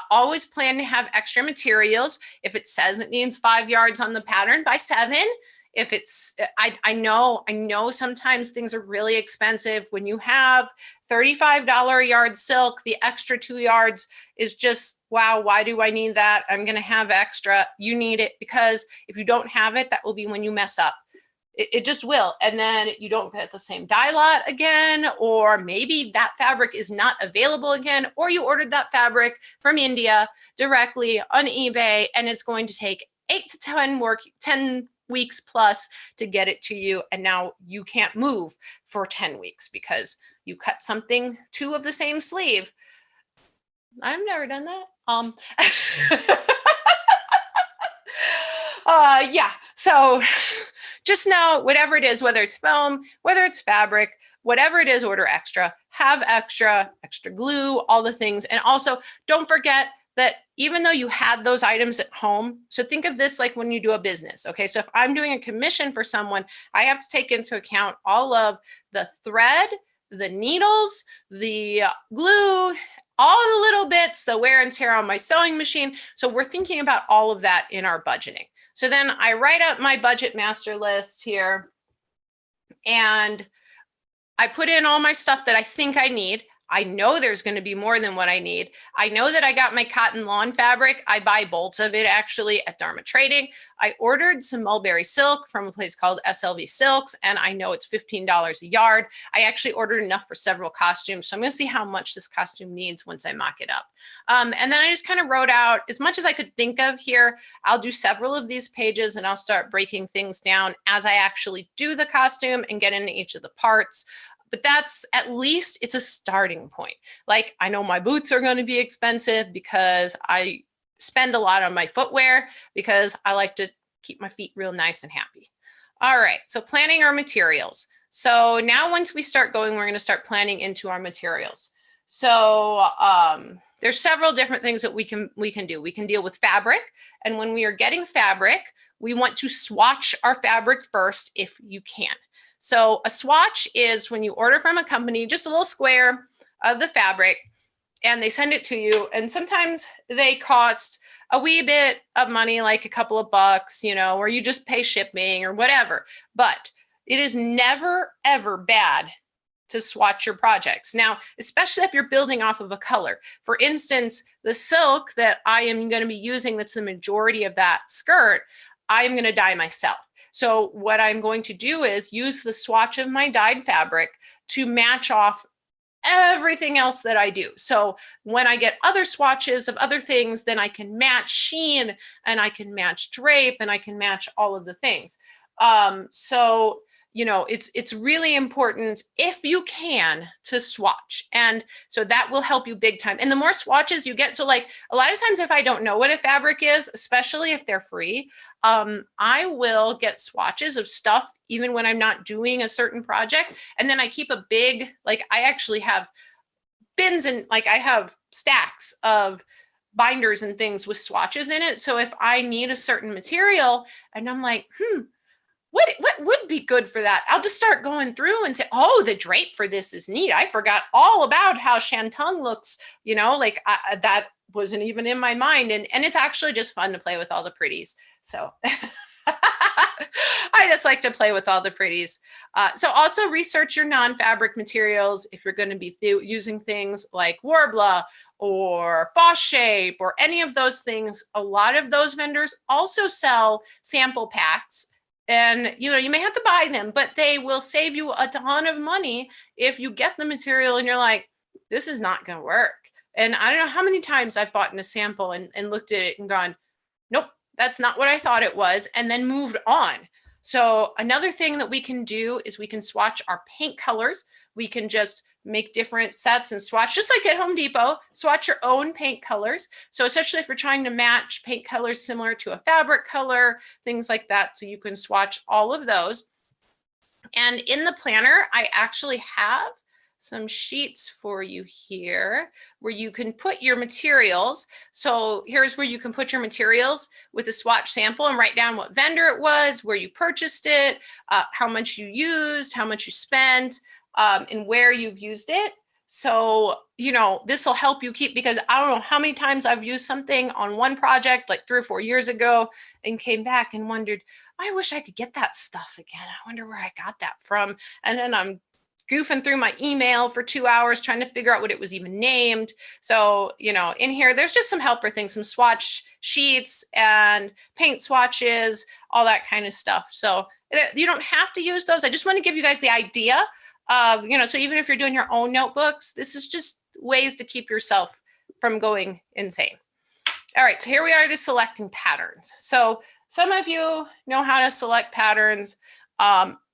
Always plan to have extra materials. If it says it needs 5 yards on the pattern, buy 7. If it's, I know sometimes things are really expensive. When you have $35 a yard silk, the extra 2 yards is just, wow, why do I need that? I'm going to have extra. You need it because if you don't have it, that will be when you mess up. It just will. And then you don't get the same dye lot again, or maybe that fabric is not available again, or you ordered that fabric from India directly on eBay and it's going to take 8 to 10 weeks plus to get it to you. And now you can't move for 10 weeks because you cut something 2 of the same sleeve. I've never done that. Yeah, so just know whatever it is, whether it's foam, whether it's fabric, whatever it is, order extra, have extra glue, all the things. And also don't forget that even though you had those items at home, so think of this like when you do a business, okay? So if I'm doing a commission for someone, I have to take into account all of the thread, the needles, the glue, all the little bits, the wear and tear on my sewing machine. So we're thinking about all of that in our budgeting. So then I write up my budget master list here and I put in all my stuff that I think I need. I know there's going to be more than what I need. I know that I got my cotton lawn fabric. I buy bolts of it actually at Dharma Trading. I ordered some mulberry silk from a place called SLV Silks, and I know it's $15 a yard. I actually ordered enough for several costumes, so I'm going to see how much this costume needs once I mock it up. And then I just kind of wrote out as much as I could think of here. I'll do several of these pages and I'll start breaking things down as I actually do the costume and get into each of the parts. But that's at least it's a starting point. Like I know my boots are going to be expensive because I spend a lot on my footwear because I like to keep my feet real nice and happy. All right, so planning our materials. So now once we start going, we're going to start planning into our materials. So there's several different things that we can do. We can deal with fabric. And when we are getting fabric, we want to swatch our fabric first if you can. So a swatch is when you order from a company, just a little square of the fabric and they send it to you. And sometimes they cost a wee bit of money, like a couple of bucks, you know, or you just pay shipping or whatever. But it is never, ever bad to swatch your projects. Now, especially if you're building off of a color. For instance, the silk that I am going to be using, that's the majority of that skirt, I'm going to dye myself. So what I'm going to do is use the swatch of my dyed fabric to match off everything else that I do. So when I get other swatches of other things, then I can match sheen and I can match drape and I can match all of the things. So, you know, it's really important if you can to swatch. And so that will help you big time. And the more swatches you get, so like a lot of times if I don't know what a fabric is, especially if they're free, I will get swatches of stuff even when I'm not doing a certain project. And then I keep a big, like I actually have bins and like I have stacks of binders and things with swatches in it. So if I need a certain material and I'm like, what would be good for that? I'll just start going through and say, oh, the drape for this is neat. I forgot all about how shantung looks, you know, like that wasn't even in my mind. And it's actually just fun to play with all the pretties. So I just like to play with all the pretties. So also research your non-fabric materials. If you're going to be using things like Warbler or Foss Shape or any of those things, a lot of those vendors also sell sample packs. And, you know, you may have to buy them, but they will save you a ton of money if you get the material and you're like, this is not going to work. And I don't know how many times I've bought in a sample and looked at it and gone, nope, that's not what I thought it was, and then moved on. So another thing that we can do is we can swatch our paint colors. We can just make different sets and swatch, just like at Home Depot, swatch your own paint colors. So essentially if you're trying to match paint colors similar to a fabric color, things like that, so you can swatch all of those. And in the planner, I actually have some sheets for you here where you can put your materials. So here's where you can put your materials with a swatch sample and write down what vendor it was, where you purchased it, how much you used, how much you spent, and where you've used it. So, you know, this will help you keep, because I don't know how many times I've used something on one project like 3 or 4 years ago and came back and wondered, I wish I could get that stuff again. I wonder where I got that from. And then I'm goofing through my email for 2 hours trying to figure out what it was even named. So, you know, in here, there's just some helper things, some swatch sheets and paint swatches, all that kind of stuff. So you don't have to use those. I just want to give you guys the idea of, you know, so even if you're doing your own notebooks, this is just ways to keep yourself from going insane. All right, so here we are to selecting patterns. So some of you know how to select patterns.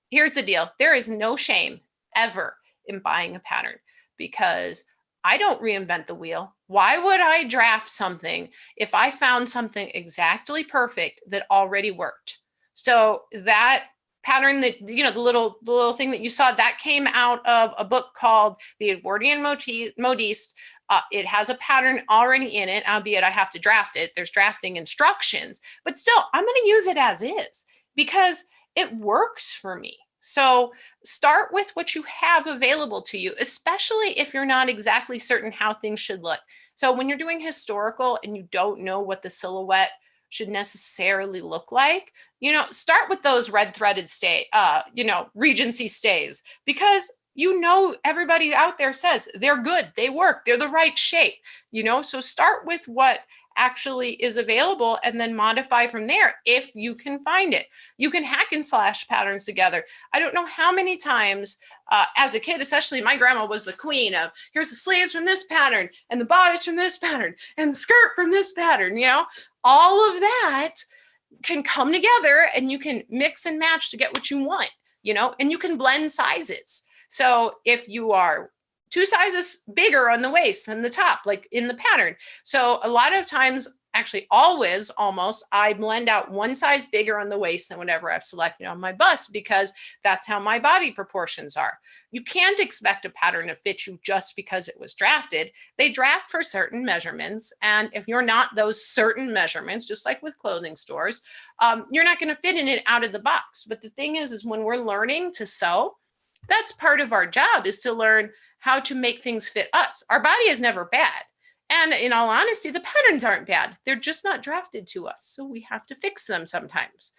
Here's the deal. There is no shame ever in buying a pattern, because I don't reinvent the wheel. Why would I draft something if I found something exactly perfect that already worked? So that pattern that, you know, the little thing that you saw, that came out of a book called The Edwardian Modiste. It has a pattern already in it, albeit I have to draft it. There's drafting instructions, but still, I'm going to use it as is because it works for me. So start with what you have available to you, especially if you're not exactly certain how things should look. So when you're doing historical and you don't know what the silhouette should necessarily look like, you know, start with those red threaded Regency stays, because you know, everybody out there says they're good, they work, they're the right shape, you know, so start with what actually is available and then modify from there if you can find it. You can hack and slash patterns together. I don't know how many times as a kid, especially, my grandma was the queen of, here's the sleeves from this pattern and the bodice from this pattern and the skirt from this pattern, you know, all of that can come together and you can mix and match to get what you want, you know, and you can blend sizes. So if you are 2 sizes bigger on the waist than the top, like in the pattern. So a lot of times, actually always almost, I blend out 1 size bigger on the waist than whatever I've selected on my bust, because that's how my body proportions are. You can't expect a pattern to fit you just because it was drafted. They draft for certain measurements. And if you're not those certain measurements, just like with clothing stores, you're not going to fit in it out of the box. But the thing is when we're learning to sew, that's part of our job, is to learn how to make things fit us. Our body is never bad. And in all honesty, the patterns aren't bad. They're just not drafted to us. So we have to fix them sometimes.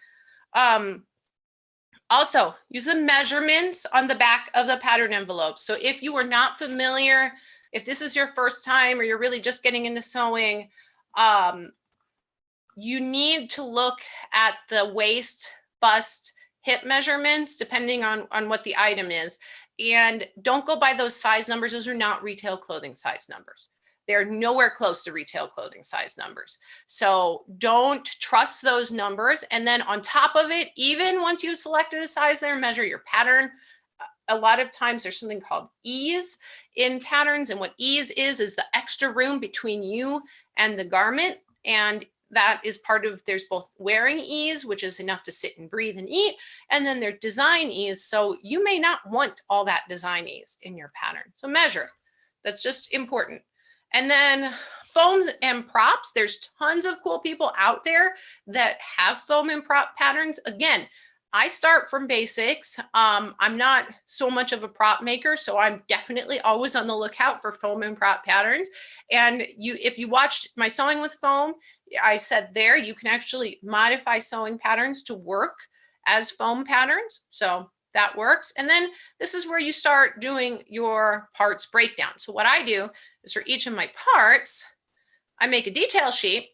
Also, use the measurements on the back of the pattern envelope. So if you are not familiar, if this is your first time or you're really just getting into sewing, you need to look at the waist, bust, hip measurements, depending on what the item is. And don't go by those size numbers. Those are not retail clothing size numbers. They're nowhere close to retail clothing size numbers. So don't trust those numbers. And then on top of it, even once you've selected a size there, measure your pattern. A lot of times there's something called ease in patterns. And what ease is the extra room between you and the garment. And that is part of, there's both wearing ease, which is enough to sit and breathe and eat, and then there's design ease. So you may not want all that design ease in your pattern. So measure. That's just important. And then foams and props. There's tons of cool people out there that have foam and prop patterns. Again, I start from basics. I'm not so much of a prop maker, so I'm definitely always on the lookout for foam and prop patterns. And if you watched my Sewing with Foam, I said there, you can actually modify sewing patterns to work as foam patterns. So that works. And then this is where you start doing your parts breakdown. So what I do is for each of my parts, I make a detail sheet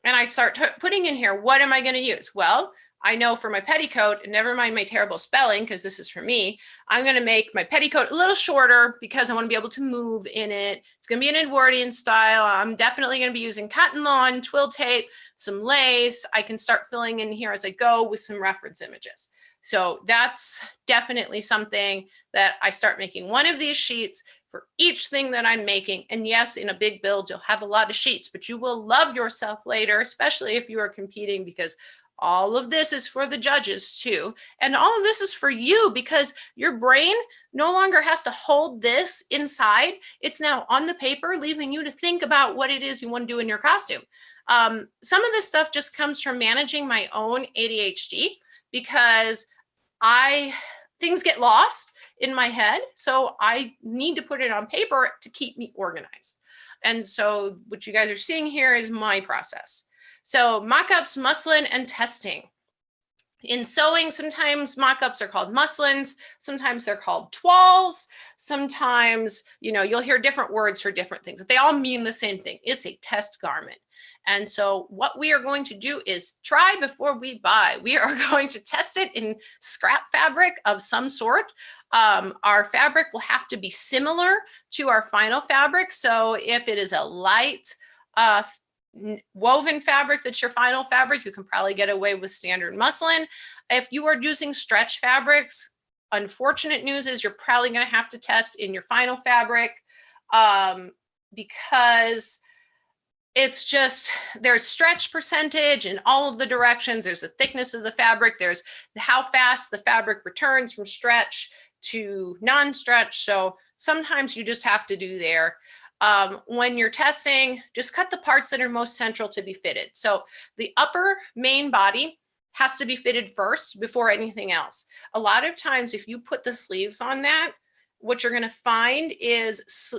and I start putting in here, what am I going to use? Well, I know for my petticoat, and never mind my terrible spelling, because this is for me, I'm going to make my petticoat a little shorter because I want to be able to move in it. It's going to be an Edwardian style. I'm definitely going to be using cotton lawn, twill tape, some lace. I can start filling in here as I go with some reference images. So that's definitely something that I start making one of these sheets for each thing that I'm making. And yes, in a big build, you'll have a lot of sheets, but you will love yourself later, especially if you are competing, because all of this is for the judges too. And all of this is for you, because your brain no longer has to hold this inside. It's now on the paper, leaving you to think about what it is you want to do in your costume. Some of this stuff just comes from managing my own ADHD, because things get lost in my head. So I need to put it on paper to keep me organized. And so what you guys are seeing here is my process. So mock-ups, muslin, and testing. In sewing, sometimes mock-ups are called muslins, sometimes they're called toiles, sometimes, you'll hear different words for different things. They all mean the same thing. It's a test garment. And so what we are going to do is try before we buy. We are going to test it in scrap fabric of some sort. Our fabric will have to be similar to our final fabric. So if it is a light woven fabric that's your final fabric, you can probably get away with standard muslin. If you are using stretch fabrics, unfortunate news is you're probably going to have to test in your final fabric because it's just, there's stretch percentage in all of the directions. There's the thickness of the fabric. There's how fast the fabric returns from stretch to non-stretch. So sometimes you just have to do there. When you're testing, just cut the parts that are most central to be fitted. So the upper main body has to be fitted first before anything else. A lot of times, if you put the sleeves on that, what you're going to find is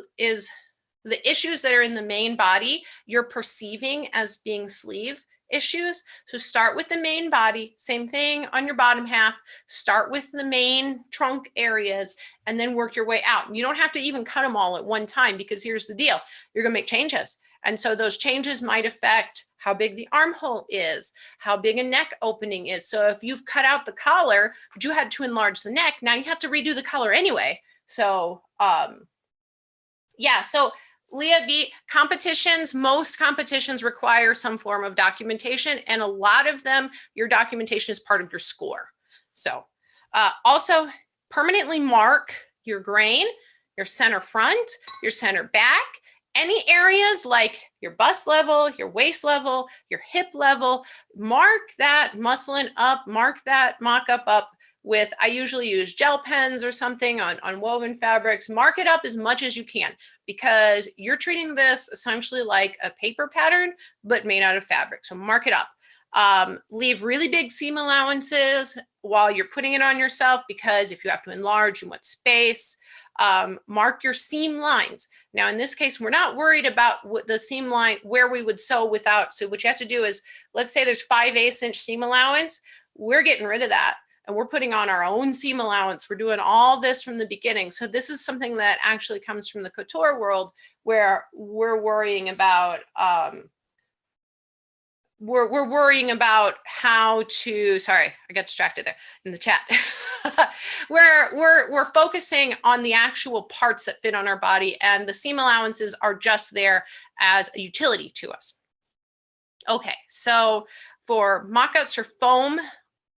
the issues that are in the main body, you're perceiving as being sleeve issues. So start with the main body, same thing on your bottom half, start with the main trunk areas and then work your way out. You don't have to even cut them all at one time because here's the deal, you're gonna make changes. And so those changes might affect how big the armhole is, how big a neck opening is. So if you've cut out the collar, but you had to enlarge the neck, now you have to redo the collar anyway. So yeah, so Leah B, most competitions require some form of documentation, and a lot of them, your documentation is part of your score. So also permanently mark your grain, your center front, your center back, any areas like your bust level, your waist level, your hip level, mark that muslin up, mark that mock-up up with, I usually use gel pens or something on woven fabrics. Mark it up as much as you can because you're treating this essentially like a paper pattern, but made out of fabric. So mark it up. Leave really big seam allowances while you're putting it on yourself because if you have to enlarge, you want space. Mark your seam lines. Now, in this case, we're not worried about what the seam line, where we would sew without. So what you have to do is, let's say there's 5/8 inch seam allowance. We're getting rid of that. And we're putting on our own seam allowance. We're doing all this from the beginning. So this is something that actually comes from the couture world where we're worrying about, we're worrying about how to, sorry, I got distracted there in the chat. we're focusing on the actual parts that fit on our body, and the seam allowances are just there as a utility to us. Okay, so for mock-ups for foam,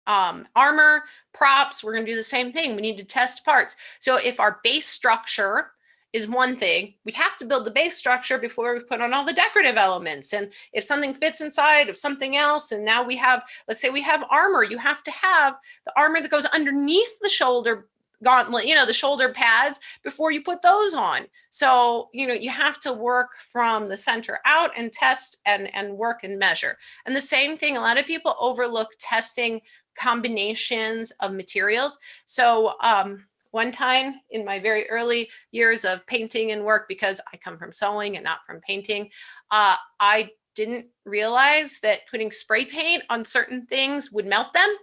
armor, props, we're going to do the same thing. We need to test parts. So if our base structure is one thing, we have to build the base structure before we put on all the decorative elements. And if something fits inside of something else, and now we have, let's say we have armor, you have to have the armor that goes underneath the shoulder gauntlet, the shoulder pads before you put those on. So, you have to work from the center out and test and work and measure. And the same thing, a lot of people overlook testing combinations of materials. So one time in my very early years of painting and work, because I come from sewing and not from painting, I didn't realize that putting spray paint on certain things would melt them.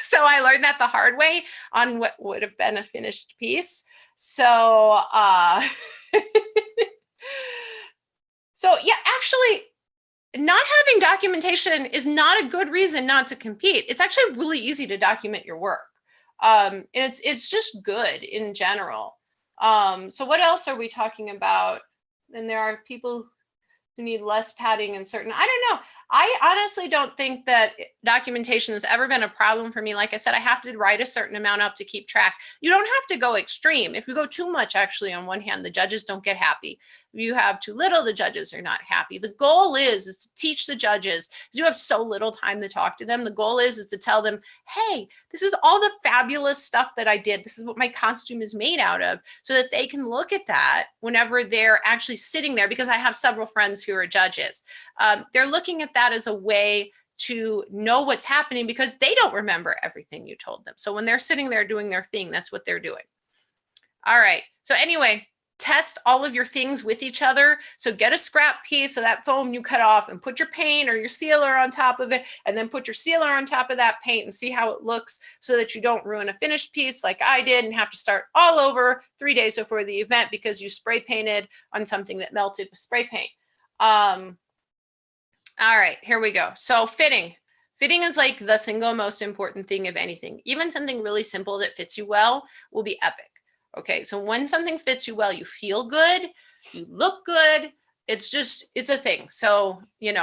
So I learned that the hard way on what would have been a finished piece. So, so yeah, actually, not having documentation is not a good reason not to compete. It's actually really easy to document your work. And it's just good in general. So what else are we talking about? And there are people who need less padding in certain, I don't know. I honestly don't think that documentation has ever been a problem for me. Like I said, I have to write a certain amount up to keep track. You don't have to go extreme. If you go too much, actually, on one hand, the judges don't get happy. If you have too little, the judges are not happy. The goal is to teach the judges, because you have so little time to talk to them. The goal is to tell them, hey, this is all the fabulous stuff that I did. This is what my costume is made out of, so that they can look at that whenever they're actually sitting there, because I have several friends who are judges. They're looking at that as a way to know what's happening because they don't remember everything you told them. So when they're sitting there doing their thing, that's what they're doing. All right. So anyway, test all of your things with each other. So get a scrap piece of that foam you cut off and put your paint or your sealer on top of it, and then put your sealer on top of that paint and see how it looks so that you don't ruin a finished piece like I did and have to start all over 3 days before the event because you spray painted on something that melted with spray paint. All right, here we go. So fitting. Fitting is like the single most important thing of anything. Even something really simple that fits you well will be epic. Okay, so when something fits you well, you feel good, you look good. It's a thing. So, you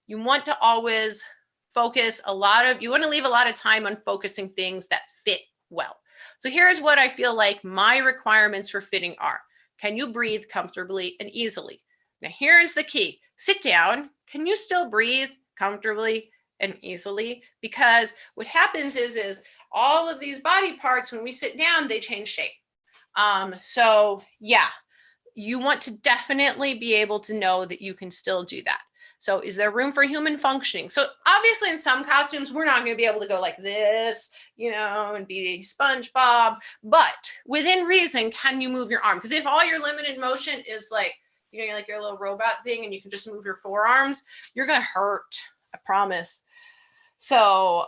want to always focus you want to leave a lot of time on focusing things that fit well. So here's what I feel like my requirements for fitting are. Can you breathe comfortably and easily? Now here's the key. Sit down. Can you still breathe comfortably and easily? Because what happens is all of these body parts, when we sit down, they change shape. So yeah, you want to definitely be able to know that you can still do that. So is there room for human functioning? So obviously in some costumes, we're not going to be able to go like this, and be SpongeBob, but within reason, can you move your arm? Because if all your limited motion is like, like your little robot thing and you can just move your forearms, you're going to hurt, I promise. So,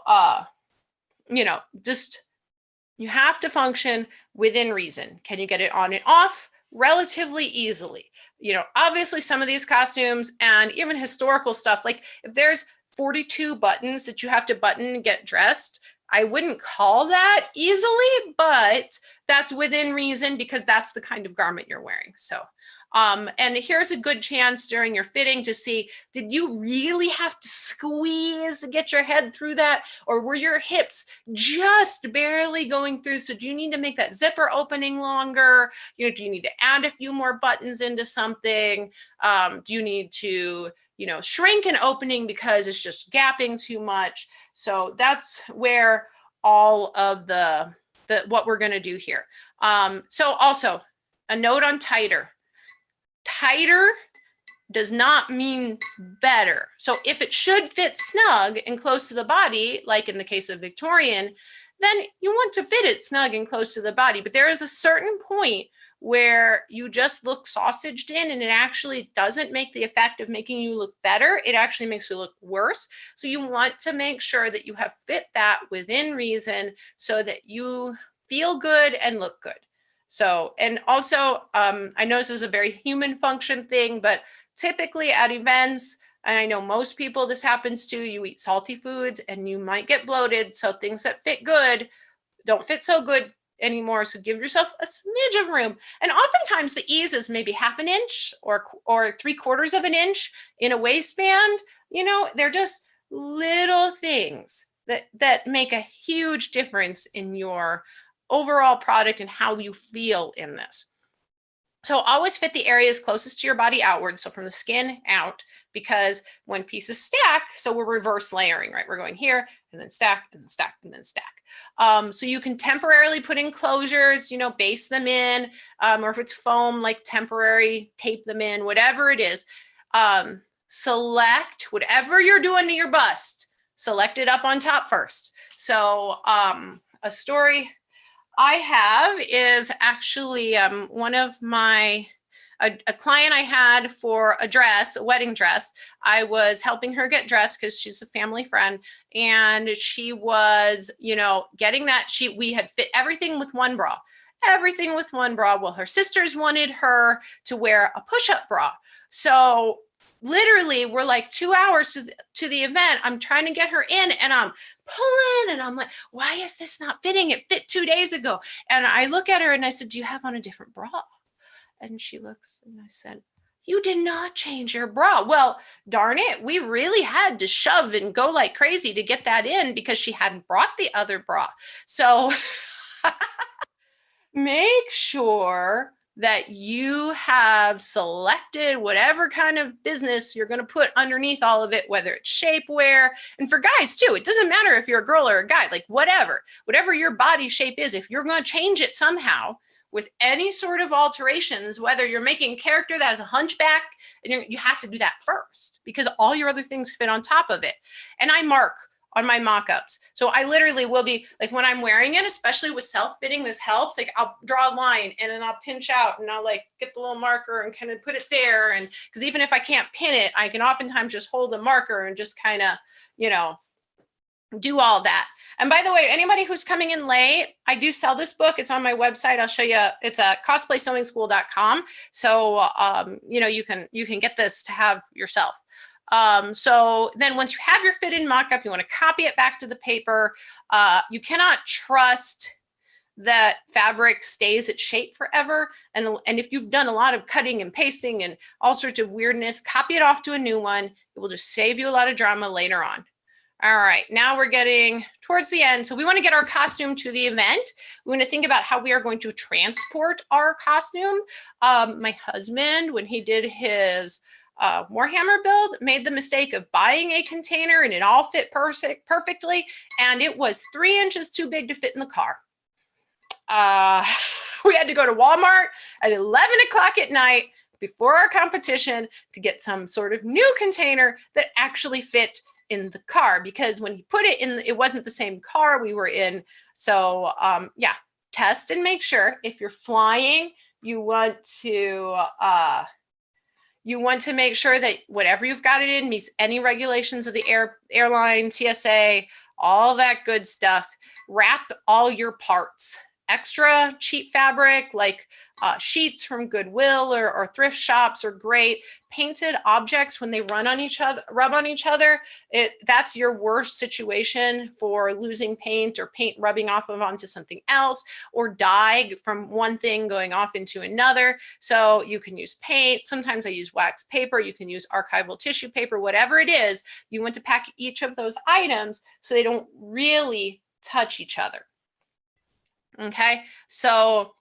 you have to function within reason. Can you get it on and off relatively easily? Obviously some of these costumes and even historical stuff, like if there's 42 buttons that you have to button and get dressed, I wouldn't call that easily, but that's within reason because that's the kind of garment you're wearing. So, and here's a good chance during your fitting to see, did you really have to squeeze to get your head through that? Or were your hips just barely going through? So do you need to make that zipper opening longer? Do you need to add a few more buttons into something? Do you need to, shrink an opening because it's just gapping too much? So that's where all of what we're going to do here. So also a note on tighter. Tighter does not mean better. So if it should fit snug and close to the body, like in the case of Victorian, then you want to fit it snug and close to the body. But there is a certain point where you just look sausaged in and it actually doesn't make the effect of making you look better. It actually makes you look worse. So you want to make sure that you have fit that within reason so that you feel good and look good. So, and also, I know this is a very human function thing, but typically at events, and I know most people this happens to, you eat salty foods and you might get bloated. So things that fit good don't fit so good anymore. So give yourself a smidge of room. And oftentimes the ease is maybe 1/2 inch or 3/4 of an inch in a waistband. They're just little things that make a huge difference in your overall product and how you feel in this. So always fit the areas closest to your body outward. So from the skin out, because when pieces stack, so we're reverse layering, right? We're going here and then stack and then stack and then stack. So you can temporarily put in closures, base them in, or if it's foam, like temporary tape them in, whatever it is. Select whatever you're doing to your bust, select it up on top first. So a story I have is actually one of a client I had for a dress, a wedding dress. I was helping her get dressed because she's a family friend, and she was, getting that we had fit everything with one bra. Well, her sisters wanted her to wear a push-up bra. So literally we're like 2 hours to the event. I'm trying to get her in and I'm pulling and I'm like, why is this not fitting? It fit 2 days ago. And I look at her and I said, do you have on a different bra? And she looks and I said, you did not change your bra. Well, darn it. We really had to shove and go like crazy to get that in because she hadn't brought the other bra. So make sure that you have selected whatever kind of business you're going to put underneath all of it, whether it's shapewear. And for guys too, it doesn't matter if you're a girl or a guy, like whatever your body shape is, if you're going to change it somehow, with any sort of alterations, whether you're making a character that has a hunchback, and you have to do that first because all your other things fit on top of it. And I mark on my mock-ups. So I literally will be like, when I'm wearing it, especially with self-fitting, this helps. Like I'll draw a line and then I'll pinch out and I'll like get the little marker and kind of put it there. And because even if I can't pin it, I can oftentimes just hold a marker and just kind of, you know, do all that. And by the way, anybody who's coming in late, I do sell this book. It's on my website. I'll show you. It's a cosplaysewing.school.com. So, you know, you can get this to have yourself. So then once you have your fitted mock-up, you want to copy it back to the paper. You cannot trust that fabric stays its shape forever. And if you've done a lot of cutting and pasting and all sorts of weirdness, copy it off to a new one. It will just save you a lot of drama later on. All right, now we're getting towards the end. So we want to get our costume to the event. We want to think about how we are going to transport our costume. My husband, when he did his Warhammer build, made the mistake of buying a container and it all fit perfectly. And it was 3 inches too big to fit in the car. We had to go to Walmart at 11 o'clock at night before our competition to get some sort of new container that actually fit in the car, because when he put it in, it wasn't the same car we were in. So yeah, test and make sure. If you're flying, you want to make sure that whatever you've got it in meets any regulations of the airline, TSA, all that good stuff. Wrap all your parts. Extra cheap fabric like sheets from Goodwill or thrift shops are great. Painted objects, when they rub on each other, that's your worst situation for losing paint or paint rubbing off onto something else, or dye from one thing going off into another. So you can use paint. Sometimes I use wax paper. You can use archival tissue paper, whatever it is. You want to pack each of those items so they don't really touch each other. Okay, so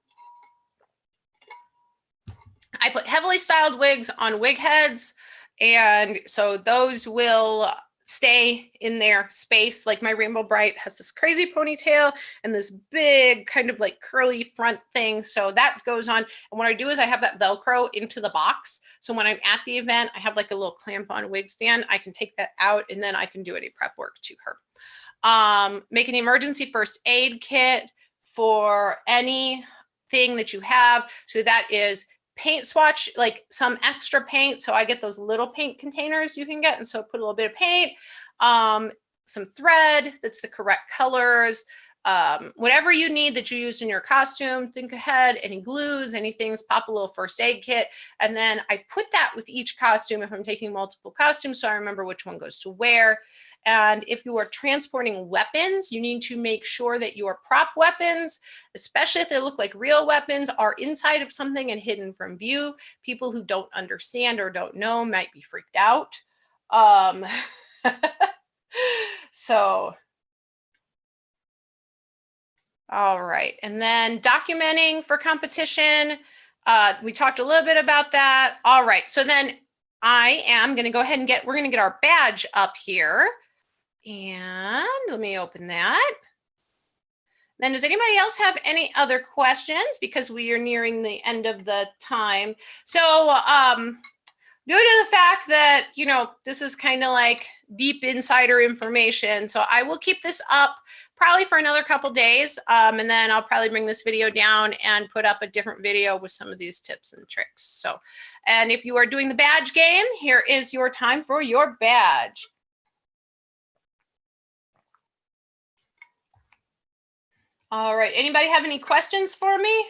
I put heavily styled wigs on wig heads, and so those will stay in their space. Like my Rainbow Bright has this crazy ponytail and this big kind of like curly front thing. So that goes on. And what I do is I have that Velcro into the box. So when I'm at the event, I have like a little clamp on wig stand. I can take that out and then I can do any prep work to her. Make an emergency first aid kit for anything that you have. So that is paint swatch, like some extra paint. So I get those little paint containers you can get. And so put a little bit of paint, some thread that's the correct colors, whatever you need that you used in your costume, think ahead, any glues, anything, pop a little first aid kit. And then I put that with each costume if I'm taking multiple costumes, so I remember which one goes to where. And if you are transporting weapons, you need to make sure that your prop weapons, especially if they look like real weapons, are inside of something and hidden from view. People who don't understand or don't know might be freaked out. So, all right. And then documenting for competition. We talked a little bit about that. All right. So then I am going to go ahead and we're going to get our badge up here. And let me open that. Then does anybody else have any other questions? Because we are nearing the end of the time. So due to the fact that, you know, this is kind of like deep insider information, so I will keep this up probably for another couple days. And then I'll probably bring this video down and put up a different video with some of these tips and tricks. So, and if you are doing the badge game, here is your time for your badge. All right, anybody have any questions for me?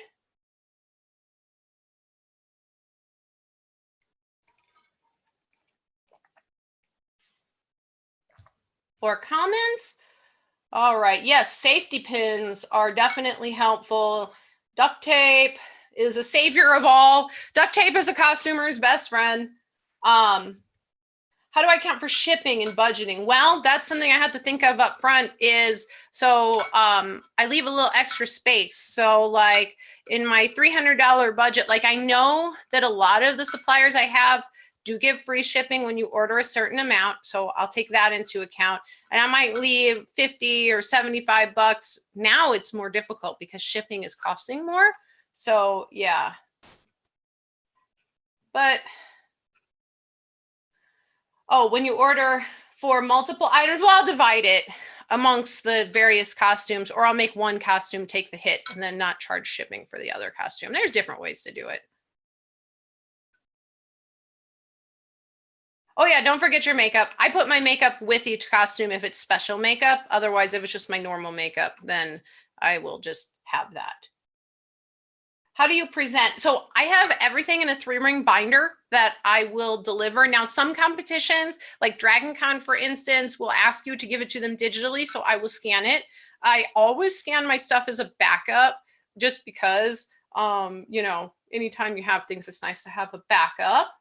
Or comments? All right, yes, safety pins are definitely helpful. Duct tape is a savior of all. Duct tape is a costumer's best friend. How do I account for shipping and budgeting? Well, that's something I have to think of up front is, so I leave a little extra space. So like in my $300 budget, like I know that a lot of the suppliers I have do give free shipping when you order a certain amount. So I'll take that into account. And I might leave 50 or 75 bucks. Now it's more difficult because shipping is costing more. So yeah. But, oh, when you order for multiple items, well, I'll divide it amongst the various costumes, or I'll make one costume take the hit and then not charge shipping for the other costume. There's different ways to do it. Oh yeah, don't forget your makeup. I put my makeup with each costume if it's special makeup. Otherwise, if it's just my normal makeup, then I will just have that. How do you present? So I have everything in a 3-ring binder that I will deliver. Now, some competitions, like Dragon Con, for instance, will ask you to give it to them digitally. So I will scan it. I always scan my stuff as a backup just because, you know, anytime you have things, it's nice to have a backup.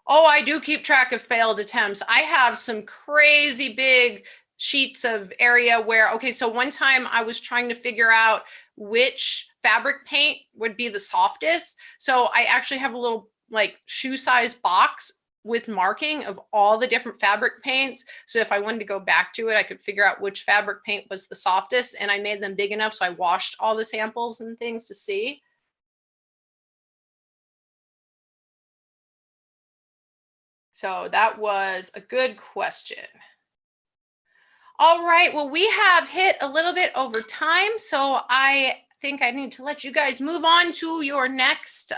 Oh, I do keep track of failed attempts. I have some crazy big sheets of area where, okay, so one time I was trying to figure out which fabric paint would be the softest. So I actually have a little like shoe size box with marking of all the different fabric paints. So if I wanted to go back to it, I could figure out which fabric paint was the softest, and I made them big enough so I washed all the samples and things to see. So that was a good question. All right, well, we have hit a little bit over time, so I think I need to let you guys move on to your next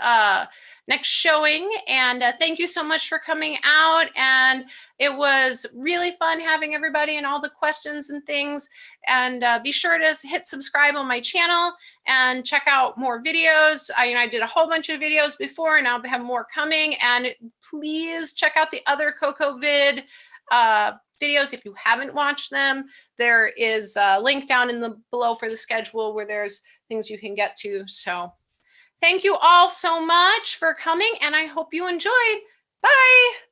showing. And thank you so much for coming out. And it was really fun having everybody and all the questions and things. And be sure to hit subscribe on my channel and check out more videos. I did a whole bunch of videos before, and I'll have more coming. And please check out the other CoCoVid videos if you haven't watched them. There is a link down in the below for the schedule where there's things you can get to. So thank you all so much for coming, and I hope you enjoyed. Bye.